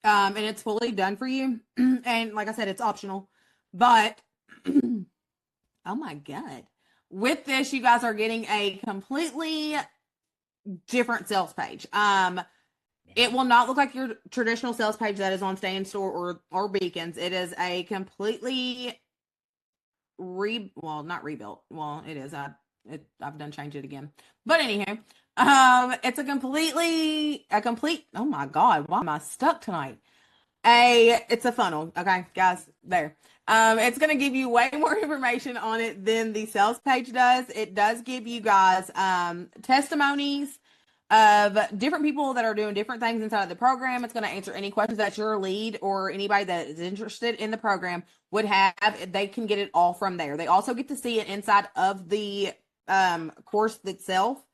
and it's fully done for you. And like I said, it's optional. But, oh my God. With this, you guys are getting a completely different sales page. It will not look like your traditional sales page that is on Stay in Store or Beacons. It is a completely not rebuilt. Well, it is. I've done change it again. But anyhow, it's a complete, oh my God, why am I stuck tonight? It's a funnel. Okay, guys, there. It's going to give you way more information on it than the sales page does. It does give you guys testimonies of different people that are doing different things inside of the program. It's going to answer any questions that your lead or anybody that is interested in the program would have. They can get it all from there. They also get to see it inside of the course itself.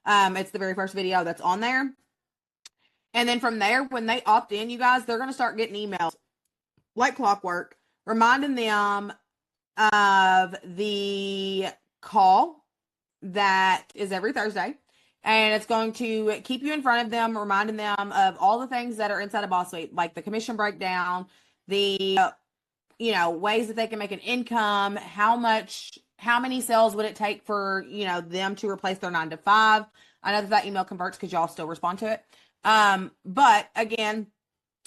It's the very first video that's on there. And then from there, when they opt in, you guys, they're going to start getting emails like clockwork, reminding them of the call that is every Thursday. And it's going to keep you in front of them, reminding them of all the things that are inside of Boss Suite, like the commission breakdown, the ways that they can make an income, how many sales would it take for, them to replace their 9 to 5. I know that email converts because y'all still respond to it. But again,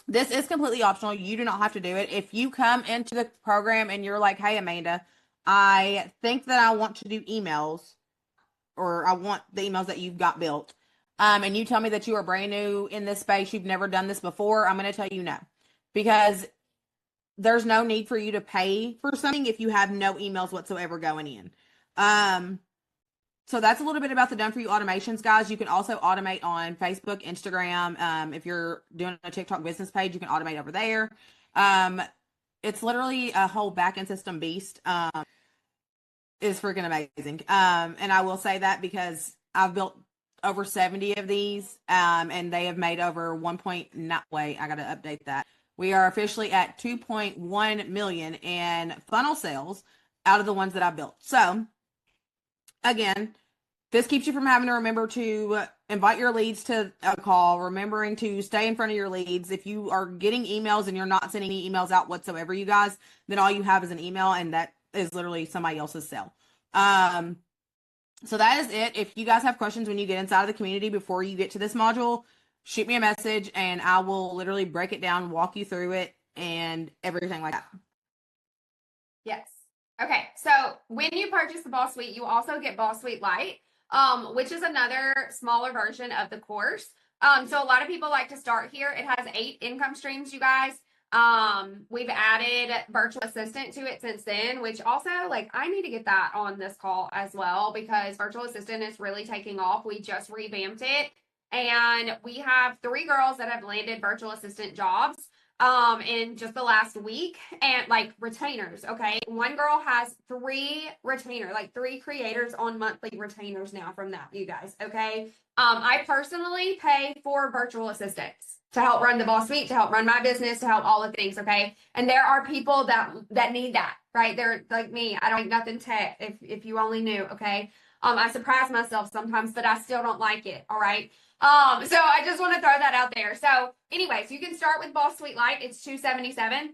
this is completely optional. You do not have to do it. If you come into the program and you're like, hey, Amanda, I think that I want to do emails, or I want the emails that you've got built, and you tell me that you are brand new in this space, you've never done this before, I'm going to tell you no. Because there's no need for you to pay for something if you have no emails whatsoever going in. So that's a little bit about the done for you automations, guys. You can also automate on Facebook, Instagram. If you're doing a TikTok business page, you can automate over there. It's literally a whole backend system beast. Is freaking amazing. And I will say that because I've built over 70 of these, and they have made over I got to update that. We are officially at 2.1 million in funnel sales out of the ones that I built. So again, this keeps you from having to remember to invite your leads to a call, remembering to stay in front of your leads. If you are getting emails and you're not sending any emails out whatsoever, you guys, then all you have is an email, and that is literally somebody else's sale. So that is it. If you guys have questions when you get inside of the community before you get to this module, shoot me a message and I will literally break it down, walk you through it, and everything like that. Yes. Okay. So when you purchase the Boss Suite, you also get Boss Suite Lite, which is another smaller version of the course. So a lot of people like to start here. It has 8 income streams, you guys. We've added virtual assistant to it since then, which also, like, I need to get that on this call as well, because virtual assistant is really taking off. We just revamped it, and we have 3 girls that have landed virtual assistant jobs in just the last week, and like retainers. Okay, one girl has 3 creators on monthly retainers now from that, you guys. Okay, I personally pay for virtual assistants to help run the Boss Suite, to help run my business, to help all the things. Okay, and there are people that need that, right? They're like me. I don't like nothing tech. If you only knew. Okay, I surprise myself sometimes, but I still don't like it. All right. So I just want to throw that out there. So anyways, you can start with Boss Suite Lite. It's $277.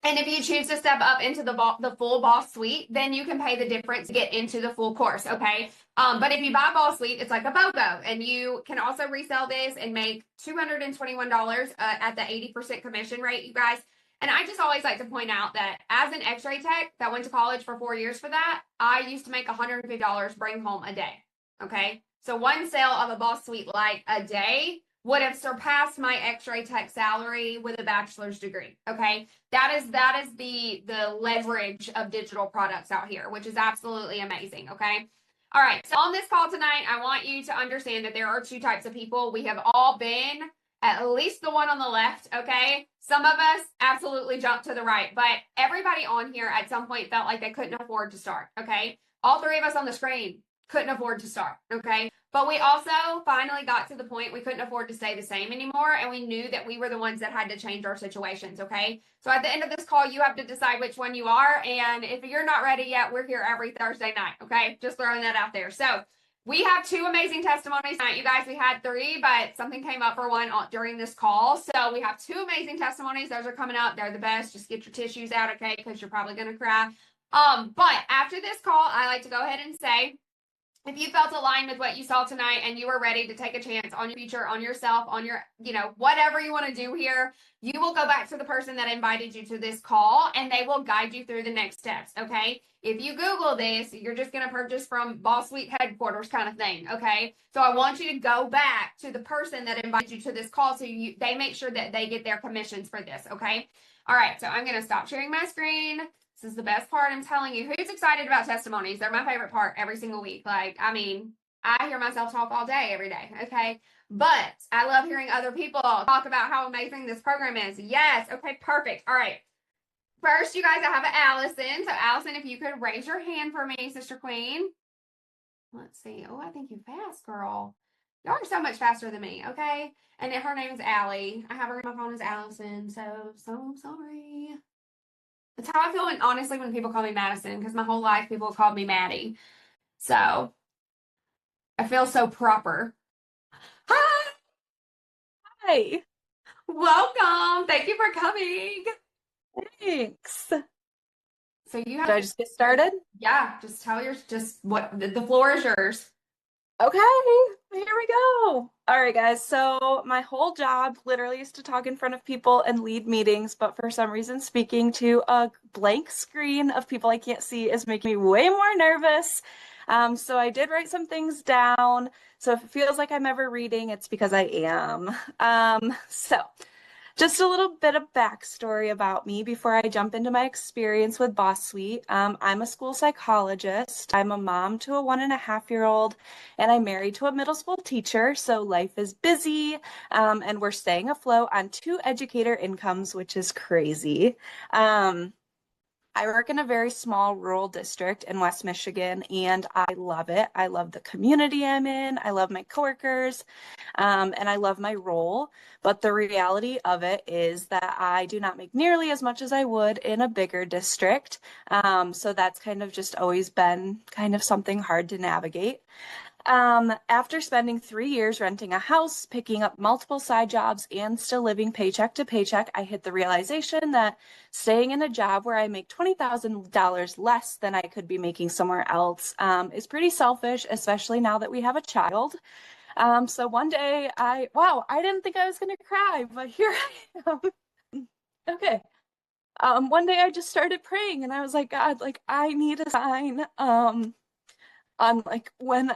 And if you choose to step up into the full Boss Suite, then you can pay the difference to get into the full course. Okay. But if you buy Boss Suite, it's like a BOGO, and you can also resell this and make $221 at the 80% commission rate, you guys. And I just always like to point out that as an X-ray tech that went to college for 4 years for that, I used to make $150 bring home a day. Okay. So one sale of a Boss Suite Lite a day would have surpassed my X-ray tech salary with a bachelor's degree. Okay. That is the leverage of digital products out here, which is absolutely amazing. Okay. All right. So on this call tonight, I want you to understand that there are 2 types of people. We have all been at least the one on the left. Okay. Some of us absolutely jumped to the right, but everybody on here at some point felt like they couldn't afford to start. Okay. All 3 of us on the screen couldn't afford to start. Okay. But we also finally got to the point we couldn't afford to stay the same anymore. And we knew that we were the ones that had to change our situations. Okay. So at the end of this call, you have to decide which one you are. And if you're not ready yet, we're here every Thursday night. Okay. Just throwing that out there. So we have 2 amazing testimonies tonight, you guys. We had 3, but something came up for one during this call. So we have 2 amazing testimonies. Those are coming up. They're the best. Just get your tissues out. Okay. Because you're probably going to cry. But after this call, I like to go ahead and say, if you felt aligned with what you saw tonight and you were ready to take a chance on your future, on yourself, on your, whatever you want to do here, you will go back to the person that invited you to this call and they will guide you through the next steps. Okay. If you Google this, you're just going to purchase from Boss Suite headquarters kind of thing. Okay. So I want you to go back to the person that invited you to this call so they make sure that they get their commissions for this. Okay. All right. So I'm going to stop sharing my screen. This is the best part. I'm telling you. Who's excited about testimonies? They're my favorite part every single week. Like, I mean, I hear myself talk all day, every day. Okay. But I love hearing other people talk about how amazing this program is. Yes. Okay. Perfect. All right. First, you guys, I have Allison. So Allison, if you could raise your hand for me, Sister Queen. Let's see. Oh, I think you're fast, girl. Y'all are so much faster than me. Okay. And her name is Allie. I have her in my phone as Allison. So sorry. That's how I feel honestly when people call me Madison, because my whole life people have called me Maddie. So I feel so proper. Hi, Hi, welcome. Thank you for coming. thanks. So you Did have I just get started? yeah, just tell your just what the floor is yours. Okay, here we go. All right, guys. So my whole job literally is to talk in front of people and lead meetings, but for some reason, speaking to a blank screen of people I can't see is making me way more nervous. So I did write some things down. So if it feels like I'm ever reading, it's because I am. So just a little bit of backstory about me before I jump into my experience with Boss Suite. I'm a school psychologist. I'm a mom to a 1.5-year-old, and I'm married to a middle school teacher. So life is busy, and we're staying afloat on 2 educator incomes, which is crazy. I work in a very small rural district in West Michigan, and I love it. I love the community I'm in. I love my coworkers, and I love my role. But the reality of it is that I do not make nearly as much as I would in a bigger district. So that's kind of just always been kind of something hard to navigate. After spending 3 years renting a house, picking up multiple side jobs, and still living paycheck to paycheck, I hit the realization that staying in a job where I make $20,000 less than I could be making somewhere else is pretty selfish, especially now that we have a child. So one day wow, I didn't think I was going to cry, but here I am. Okay. One day I just started praying and I was like, God, like I need a sign. On like when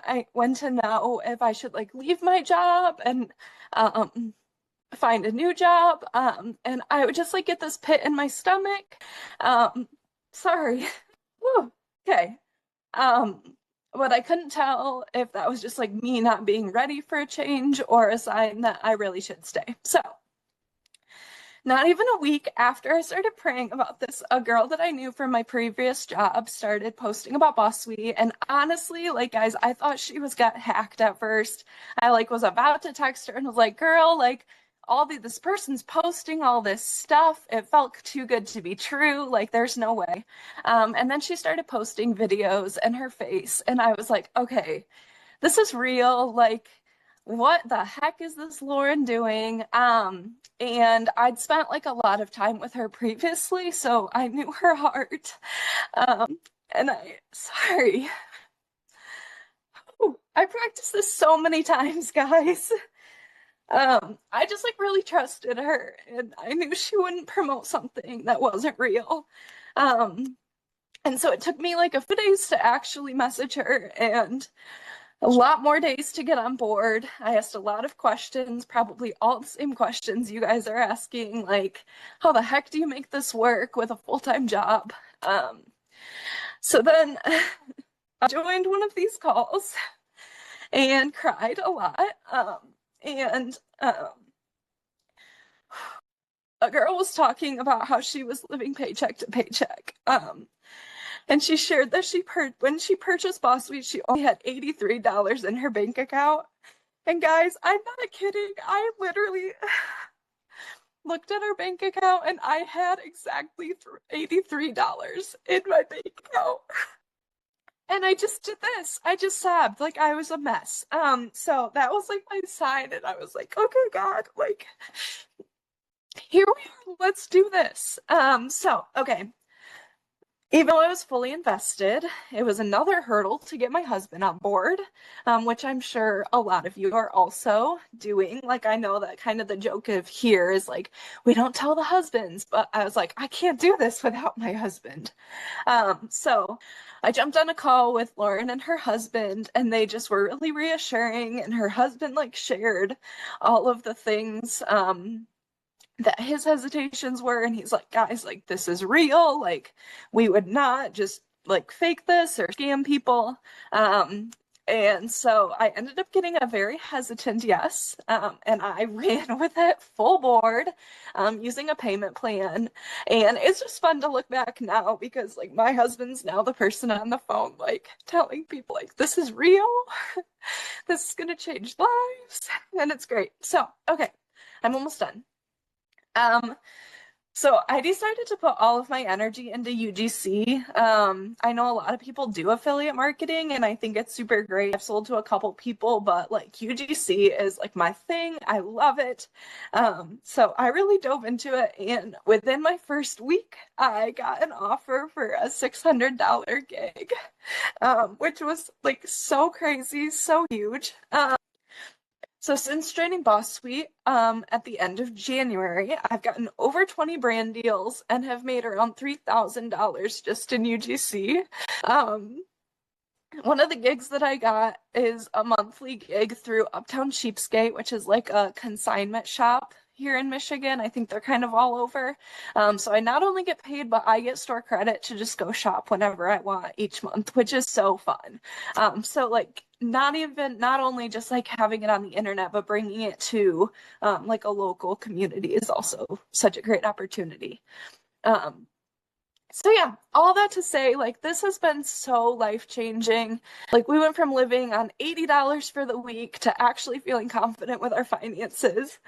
to know if I should like leave my job and find a new job. And I would just like get this pit in my stomach. Sorry. Whew. Okay. But I couldn't tell if that was just like me not being ready for a change or a sign that I really should stay. So not even a week after I started praying about this, a girl that I knew from my previous job started posting about Boss Suite. And honestly, like guys, I thought she got hacked at first. I like was about to text her and was like, girl, like this person's posting all this stuff. It felt too good to be true. Like there's no way. And then she started posting videos and her face. And I was like, okay, this is real. Like, what the heck is this Lauren doing? And I'd spent like a lot of time with her previously, so I knew her heart. And sorry. Ooh, I practiced this so many times, guys. I just like really trusted her, and I knew she wouldn't promote something that wasn't real. And so it took me like a few days to actually message her, and a lot more days to get on board. I asked a lot of questions, probably all the same questions you guys are asking, like, how the heck do you make this work with a full-time job? So then I joined one of these calls and cried a lot. And a girl was talking about how she was living paycheck to paycheck. And she shared that when she purchased Boss Suite, she only had $83 in her bank account. And guys, I'm not kidding. I literally looked at her bank account and I had exactly $83 in my bank account. And I just did this. I just sobbed like I was a mess. So that was like my sign, and I was like, okay, God, like here we are. Let's do this. Okay. Even though I was fully invested, it was another hurdle to get my husband on board, which I'm sure a lot of you are also doing. Like, I know that kind of the joke of here is like, we don't tell the husbands, but I was like, I can't do this without my husband. So I jumped on a call with Lauren and her husband, and they just were really reassuring. And her husband like shared all of the things, that his hesitations were, and he's like, guys, like this is real, like we would not just like fake this or scam people. And so I ended up getting a very hesitant yes, and I ran with it full board, using a payment plan. And it's just fun to look back now because like my husband's now the person on the phone like telling people like this is real, this is gonna change lives, and it's great. So okay, I'm almost done. So I decided to put all of my energy into UGC. I know a lot of people do affiliate marketing and I think it's super great. I've sold to a couple people, but like UGC is like my thing. I love it. So I really dove into it, and within my first week, I got an offer for a $600 gig, which was like so crazy, so huge. So since joining Boss Suite, at the end of January, I've gotten over 20 brand deals and have made around $3,000 just in UGC. One of the gigs that I got is a monthly gig through Uptown Cheapskate, which is like a consignment shop here in Michigan. I think they're kind of all over. So I not only get paid, but I get store credit to just go shop whenever I want each month, which is so fun. So like not only just like having it on the internet, but bringing it to like a local community is also such a great opportunity. So yeah, all that to say, like this has been so life-changing. Like we went from living on $80 for the week to actually feeling confident with our finances.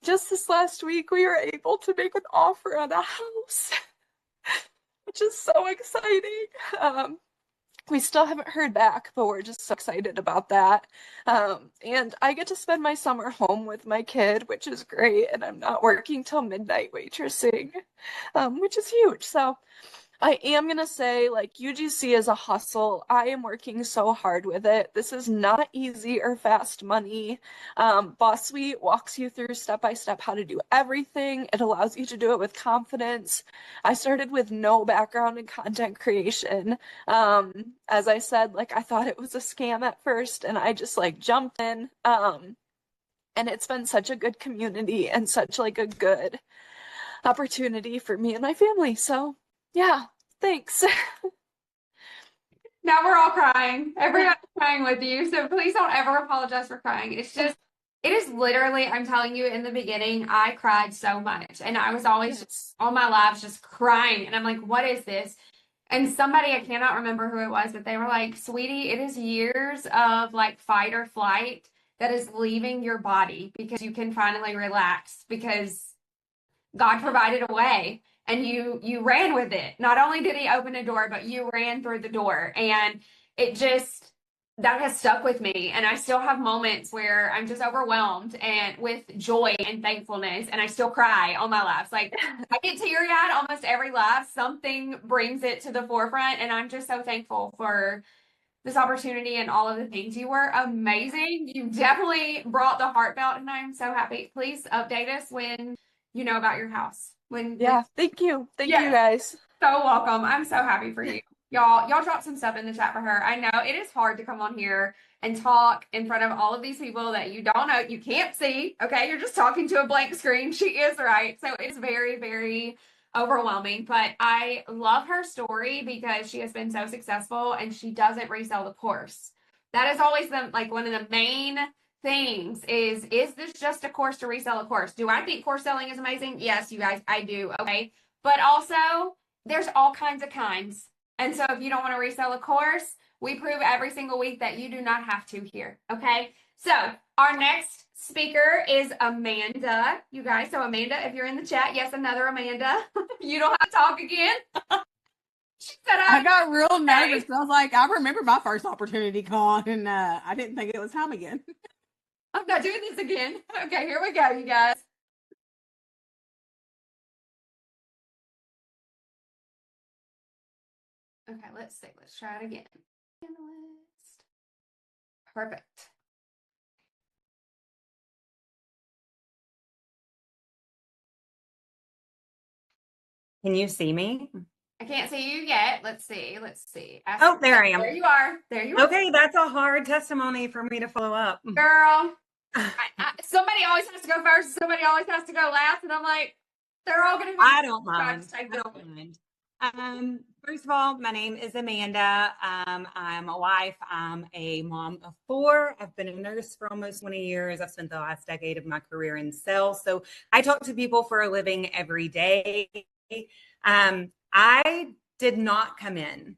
Just this last week, we were able to make an offer on a house, which is so exciting. We still haven't heard back, but we're just so excited about that. And I get to spend my summer home with my kid, which is great. And I'm not working till midnight waitressing, which is huge. So I am going to say, like, UGC is a hustle. I am working so hard with it. This is not easy or fast money. Boss Suite walks you through step by step how to do everything. It allows you to do it with confidence. I started with no background in content creation. As I said, like, I thought it was a scam at first, and I just, like, jumped in. And it's been such a good community and such, like, a good opportunity for me and my family. So, yeah, thanks. Now we're all crying. Everyone's crying with you. So please don't ever apologize for crying. It's just, it is literally, I'm telling you, in the beginning, I cried so much. And I was always just all my lives just crying. And I'm like, what is this? And somebody, I cannot remember who it was, but they were like, sweetie, it is years of like fight or flight that is leaving your body because you can finally relax because God provided a way and you ran with it. Not only did he open a door, but you ran through the door. And it just, that has stuck with me. And I still have moments where I'm just overwhelmed and with joy and thankfulness. And I still cry on my lives. Like I get teary-eyed almost every live. Something brings it to the forefront. And I'm just so thankful for this opportunity and all of the things. You were amazing. You definitely brought the heartfelt, and I am so happy. Please update us when you know about your house. Yeah, thank you. Thank you guys. So welcome. I'm so happy for you. Y'all drop some stuff in the chat for her. I know it is hard to come on here and talk in front of all of these people that you don't know, you can't see. Okay, you're just talking to a blank screen. She is right. So it's very, very overwhelming, but I love her story because she has been so successful and she doesn't resell the course. That is always the like one of the main things is this just a course to resell a course? Do I think course selling is amazing? Yes, you guys, I do. Okay. But also there's all kinds of kinds. And so if you don't want to resell a course, we prove every single week that you do not have to here. Okay. So our next speaker is Amanda, you guys. So Amanda, if you're in the chat, yes, another Amanda. You don't have to talk again. She said I got real nervous. I was like, I remember my first opportunity call, and I didn't think it was time again. I'm not doing this again. Okay, here we go, you guys. Okay, let's see. Let's try it again. Analyst. Perfect. Can you see me? I can't see you yet. Let's see. Oh, there I am. There you are. There you are. Okay, that's a hard testimony for me to follow up. Girl, somebody always has to go first. Somebody always has to go last. And I'm like, they're all going to I don't mind. First of all, my name is Amanda. I'm a wife. I'm a mom of 4. I've been a nurse for almost 20 years. I've spent the last decade of my career in sales. So I talk to people for a living every day. I did not come in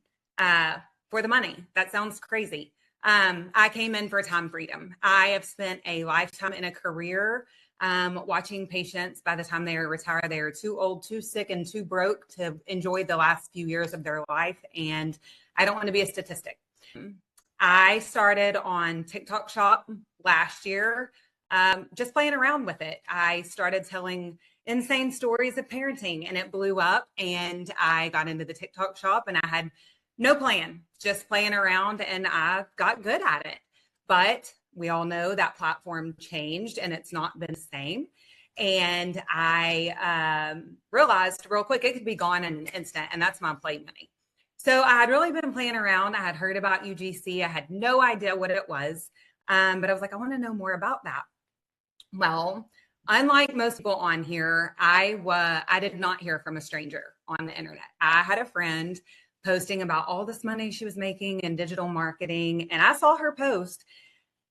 for the money. That sounds crazy. I came in for time freedom. I have spent a lifetime in a career watching patients by the time they are retired, they are too old, too sick, and too broke to enjoy the last few years of their life. And I don't want to be a statistic. I started on TikTok Shop last year, just playing around with it. I started telling insane stories of parenting, and it blew up. And I got into the TikTok Shop, and I had no plan, just playing around, and I got good at it. But we all know that platform changed, and it's not been the same. And I realized real quick it could be gone in an instant, and that's my play money. So I had really been playing around. I had heard about UGC. I had no idea what it was, but I was like, I want to know more about that. Well, unlike most people on here, I did not hear from a stranger on the internet. I had a friend posting about all this money she was making in digital marketing, and I saw her post,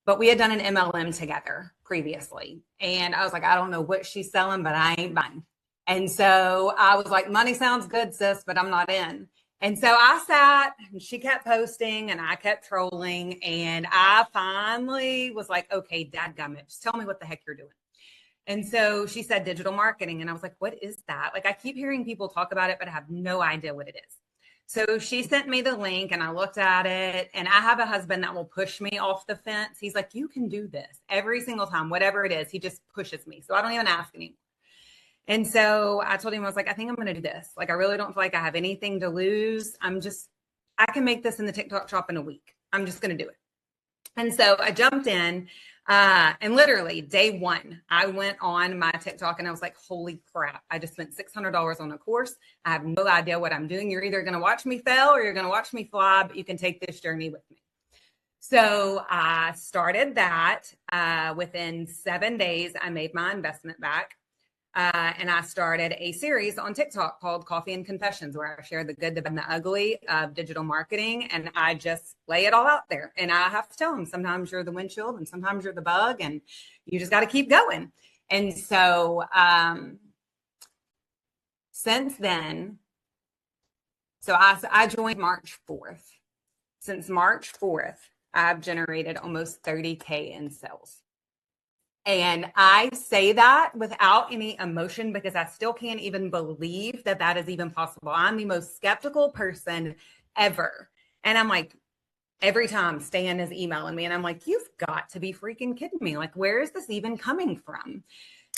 but we had done an MLM together previously. And I was like, I don't know what she's selling, but I ain't buying. And so I was like, money sounds good, sis, but I'm not in. And so I sat and she kept posting and I kept trolling. And I finally was like, okay, dadgummit, just tell me what the heck you're doing. And so she said digital marketing. And I was like, what is that? Like, I keep hearing people talk about it, but I have no idea what it is. So she sent me the link and I looked at it, and I have a husband that will push me off the fence. He's like, you can do this every single time, whatever it is. He just pushes me. So I don't even ask anymore. And so I told him, I was like, I think I'm going to do this. Like, I really don't feel like I have anything to lose. I can make this in the TikTok Shop in a week. I'm just going to do it. And so I jumped in, and literally day one, I went on my TikTok and I was like, holy crap. I just spent $600 on a course. I have no idea what I'm doing. You're either going to watch me fail or you're going to watch me fly, but you can take this journey with me. So I started that. Within 7 days, I made my investment back. And I started a series on TikTok called Coffee and Confessions, where I share the good, the bad, and the ugly of digital marketing. And I just lay it all out there. And I have to tell them, sometimes you're the windshield and sometimes you're the bug, and you just got to keep going. And so since then, so I joined March 4th. Since March 4th, I've generated almost 30K in sales. And I say that without any emotion because I still can't even believe that that is even possible. I'm the most skeptical person ever. And I'm like, every time Stan is emailing me and I'm like, you've got to be freaking kidding me. Like, where is this even coming from?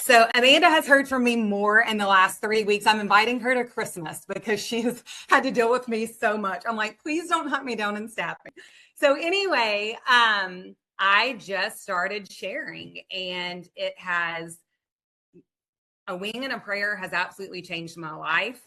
So Amanda has heard from me more in the last 3 weeks. I'm inviting her to Christmas because she's had to deal with me so much. I'm like, please don't hunt me down and stab me. So anyway, I just started sharing, and it has a wing and a prayer has absolutely changed my life.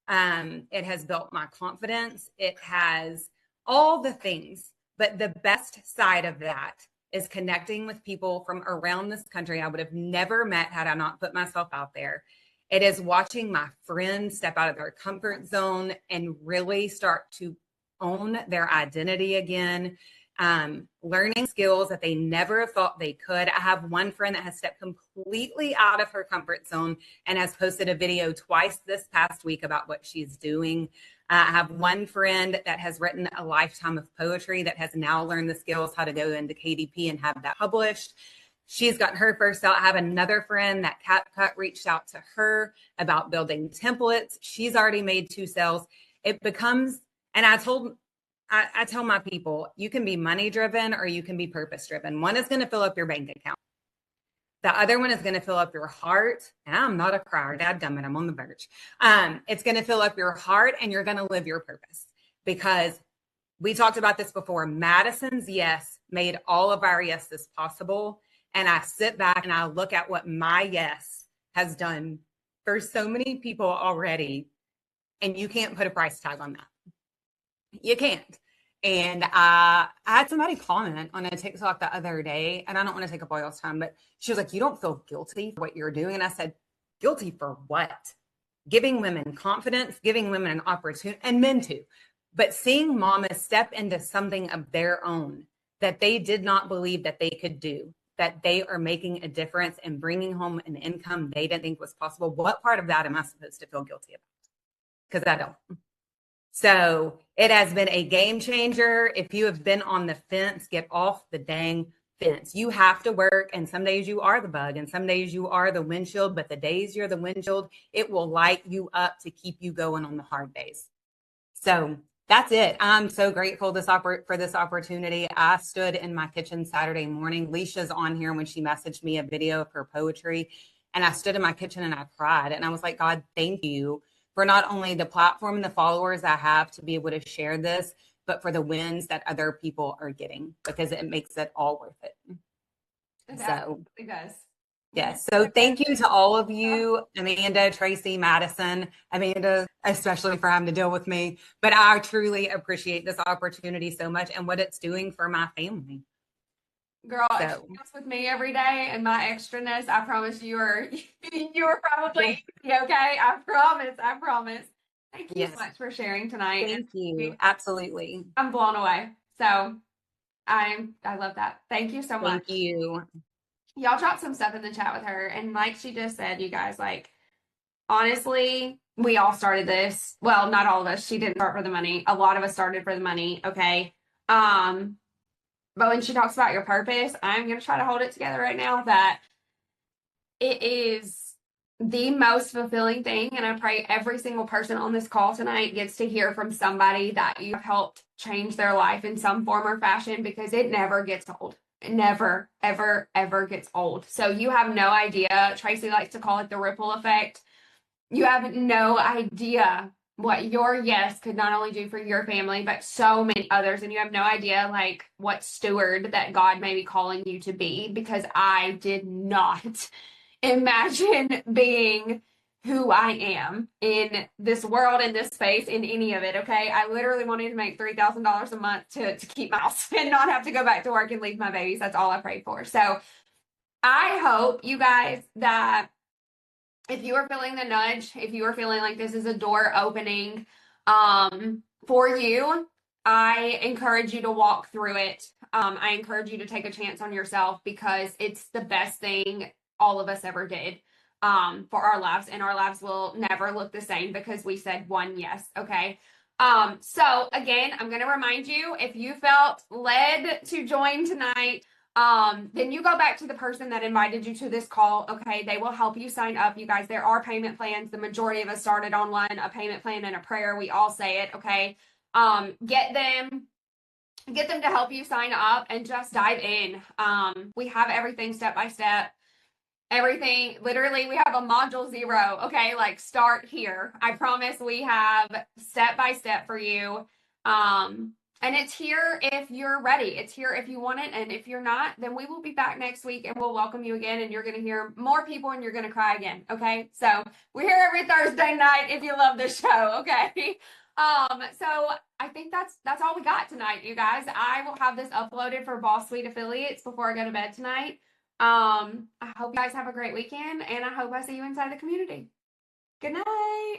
It has built my confidence. It has all the things, but the best side of that is connecting with people from around this country I would have never met had I not put myself out there. It is watching my friends step out of their comfort zone and really start to own their identity again. Learning skills that they never thought they could. I have one friend that has stepped completely out of her comfort zone and has posted a video twice this past week about what she's doing. I have one friend that has written a lifetime of poetry that has now learned the skills how to go into KDP and have that published. She's gotten her first out. I have another friend that CapCut reached out to her about building templates. She's already made 2 sales. It becomes, and I tell my people, you can be money driven or you can be purpose driven. One is going to fill up your bank account. The other one is going to fill up your heart. And I'm not a crier, dadgummit, I'm on the verge. It's going to fill up your heart, and you're going to live your purpose. Because we talked about this before. Madison's yes made all of our yeses possible. And I sit back and I look at what my yes has done for so many people already. And you can't put a price tag on that. You can't. And I had somebody comment on a TikTok the other day, and I don't want to take up all y'all's time, but she was like, you don't feel guilty for what you're doing? And I said, guilty for what? Giving women confidence, giving women an opportunity, and men too. But seeing mamas step into something of their own that they did not believe that they could do, that they are making a difference and bringing home an income they didn't think was possible. What part of that am I supposed to feel guilty about? Because I don't. So it has been a game changer. If you have been on the fence, get off the dang fence. You have to work, and some days you are the bug, and some days you are the windshield, but the days you're the windshield, it will light you up to keep you going on the hard days. So that's it. I'm so grateful for this opportunity. I stood in my kitchen Saturday morning. Leisha's on here when she messaged me a video of her poetry, and I stood in my kitchen and I cried, and I was like, God, thank you for not only the platform and the followers I have to be able to share this, but for the wins that other people are getting, because it makes it all worth it. So it does. yes. So thank you to all of you, Amanda, Tracy, Madison, Amanda, especially for having to deal with me. But I truly appreciate this opportunity so much and what it's doing for my family. Girl, if she deals with me every day and my extraness, I promise you are probably okay. I promise. Thank you so much for sharing tonight. Thank you. Absolutely. I'm blown away. So I love that. Thank you so much. Thank you. Y'all dropped some stuff in the chat with her. And like she just said, you guys, like, honestly, we all started this. Well, not all of us. She didn't start for the money. A lot of us started for the money. Okay. But when she talks about your purpose, I'm going to try to hold it together right now that it is the most fulfilling thing. And I pray every single person on this call tonight gets to hear from somebody that you've helped change their life in some form or fashion, because it never gets old. It never, ever, ever gets old. So you have no idea. Tracy likes to call it the ripple effect. You have no idea what your yes could not only do for your family, but so many others. And you have no idea, like, what steward that God may be calling you to be, because I did not imagine being who I am in this world, in this space, in any of it. Okay. I literally wanted to make $3,000 a month to keep my house and not have to go back to work and leave my babies. That's all I prayed for. So I hope, you guys, that if you are feeling the nudge, if you are feeling like this is a door opening for you, I encourage you to walk through it. I encourage you to take a chance on yourself, because it's the best thing all of us ever did for our lives, and our lives will never look the same because we said one yes. Okay. So again, I'm going to remind you, if you felt led to join tonight, then you go back to the person that invited you to this call. Okay. They will help you sign up. You guys, there are payment plans. The majority of us started online, a payment plan and a prayer. We all say it. Okay. Get them to help you sign up and just dive in. We have everything step by step. Everything, literally, we have a module 0. Okay. Like, start here. I promise we have step by step for you. And it's here if you're ready. It's here if you want it. And if you're not, then we will be back next week and we'll welcome you again. And you're going to hear more people and you're going to cry again. Okay. So we're here every Thursday night if you love the show. Okay. So I think that's all we got tonight, you guys. I will have this uploaded for Boss Suite affiliates before I go to bed tonight. I hope you guys have a great weekend, and I hope I see you inside the community. Good night.